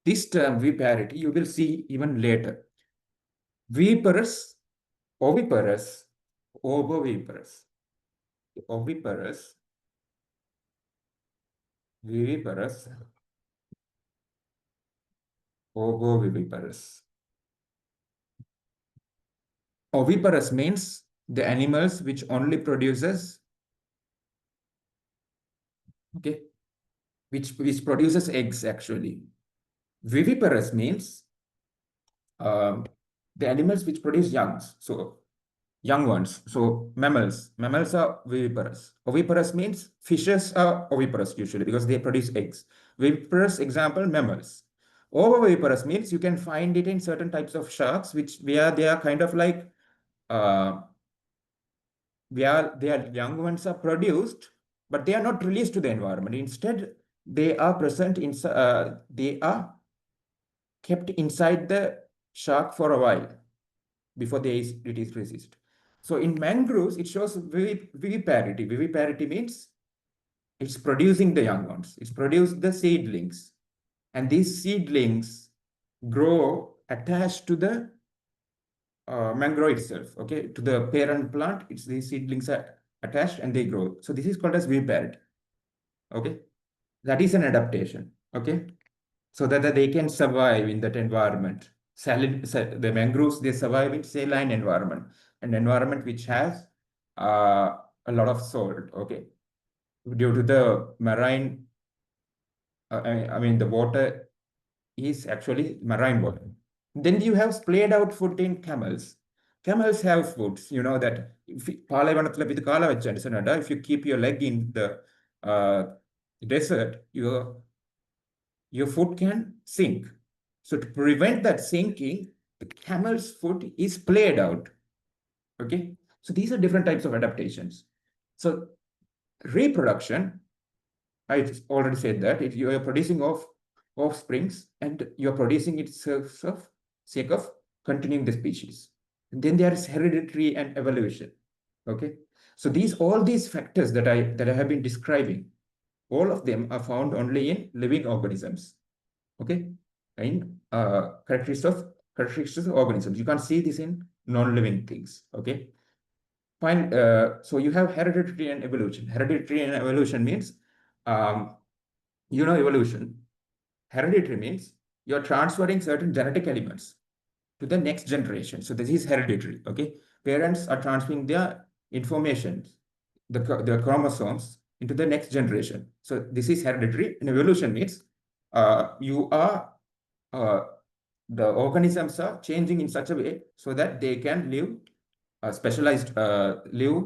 Speaker 1: This term viviparity you will see even later. Viviparous, oviparous, ovoviviparous, oviparous, viviparous, ovoviviparous. Oviparous means the animals which only produces, okay, which produces eggs actually. Viviparous means the animals which produce youngs. So young ones. So mammals are viviparous. Oviparous means fishes are oviparous usually because they produce eggs. Viviparous example, mammals. Ovoviviparous means you can find it in certain types of sharks, where they are kind of like where their young ones are produced, but they are not released to the environment. Instead, they are present in they are kept inside the shark for a while before it is released. So in mangroves, it shows viviparity. Viviparity means it's producing the young ones. It's produced the seedlings. And these seedlings grow attached to the mangrove itself, okay? To the parent plant, these seedlings are attached and they grow. So this is called as viviparity, okay? That is an adaptation, okay? So that they can survive in that environment. The mangroves, they survive in saline environment, an environment which has a lot of salt, okay? Due to the marine, I mean, the water is actually marine water. Then you have splayed out foot in camels. Camels have foots, you know that if you keep your leg in the desert, your foot can sink. So to prevent that sinking, the camel's foot is splayed out. Okay, so these are different types of adaptations. So reproduction, I already said that if you are producing offsprings and you're producing it sake of continuing the species. And then there is hereditary and evolution. Okay, so all these factors that I have been describing, all of them are found only in living organisms. Okay, in characteristics of organisms. You can't see this in non-living things. Okay, fine. So you have hereditary and evolution. Hereditary and evolution means, evolution. Hereditary means you're transferring certain genetic elements to the next generation. So this is hereditary. Okay, parents are transferring their information, the chromosomes, into the next generation. So this is hereditary. In evolution means you are the organisms are changing in such a way so that they can live specialized live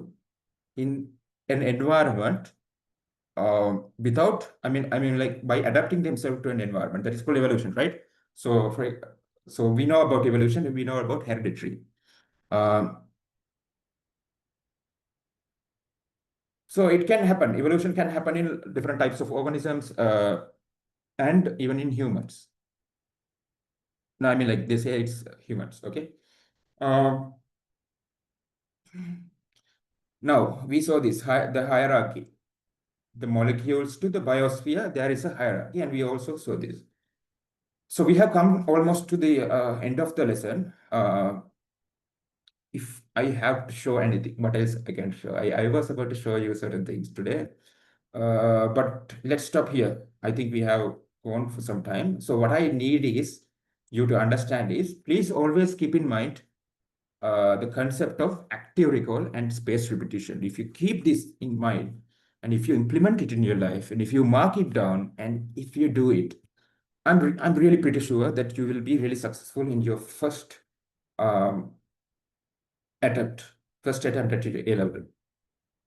Speaker 1: in an environment without, like by adapting themselves to an environment. That is called evolution, right? So so we know about evolution and we know about hereditary. Um, so it can happen. Evolution can happen in different types of organisms and even in humans. No, like they say it's humans, okay? Um, Now we saw this the hierarchy, the molecules to the biosphere. There is a hierarchy, and we also saw this. So we have come almost to the end of the lesson. If I have to show anything, what else I can show? I was about to show you certain things today, but let's stop here. I think we have gone for some time. So what I need is you to understand is, please always keep in mind the concept of active recall and spaced repetition. If you keep this in mind, and if you implement it in your life, and if you mark it down, and if you do it, I'm really pretty sure that you will be really successful in your um, attempt, first attempt at A level.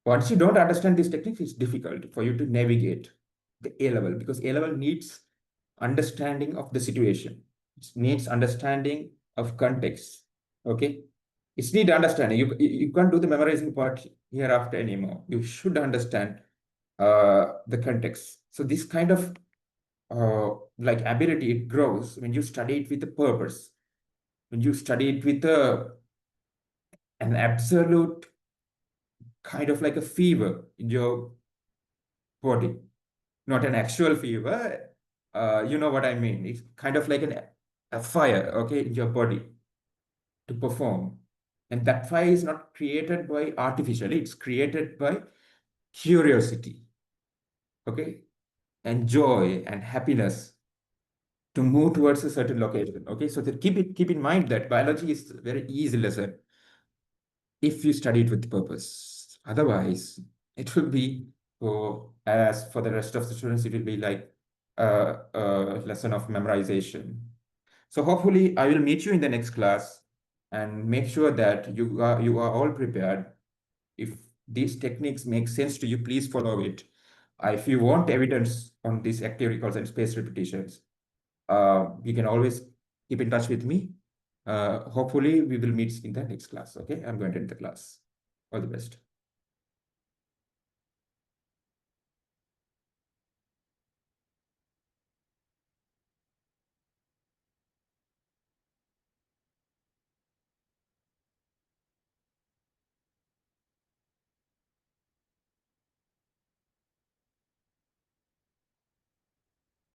Speaker 1: Once you don't understand these techniques, it's difficult for you to navigate the A level, because A level needs understanding of the situation. It needs understanding of context. Okay, it's need understanding. You can't do the memorizing part hereafter anymore. You should understand the context. So this kind of like ability, it grows when you study it with a purpose. When you study it with an absolute kind of like a fever in your body, not an actual fever. You know what I mean? It's kind of like a fire, okay, in your body to perform. And that fire is not created by artificially, it's created by curiosity, okay, and joy and happiness to move towards a certain location. Okay, so that keep in mind that biology is a very easy lesson if you study it with purpose. Otherwise, it will be as for the rest of the students, it will be like a lesson of memorization. So hopefully, I will meet you in the next class and make sure that you are all prepared. If these techniques make sense to you, please follow it. If you want evidence on these active recalls and spaced repetitions, you can always keep in touch with me. Hopefully, we will meet in the next class. Okay, I'm going to end the class. All the best.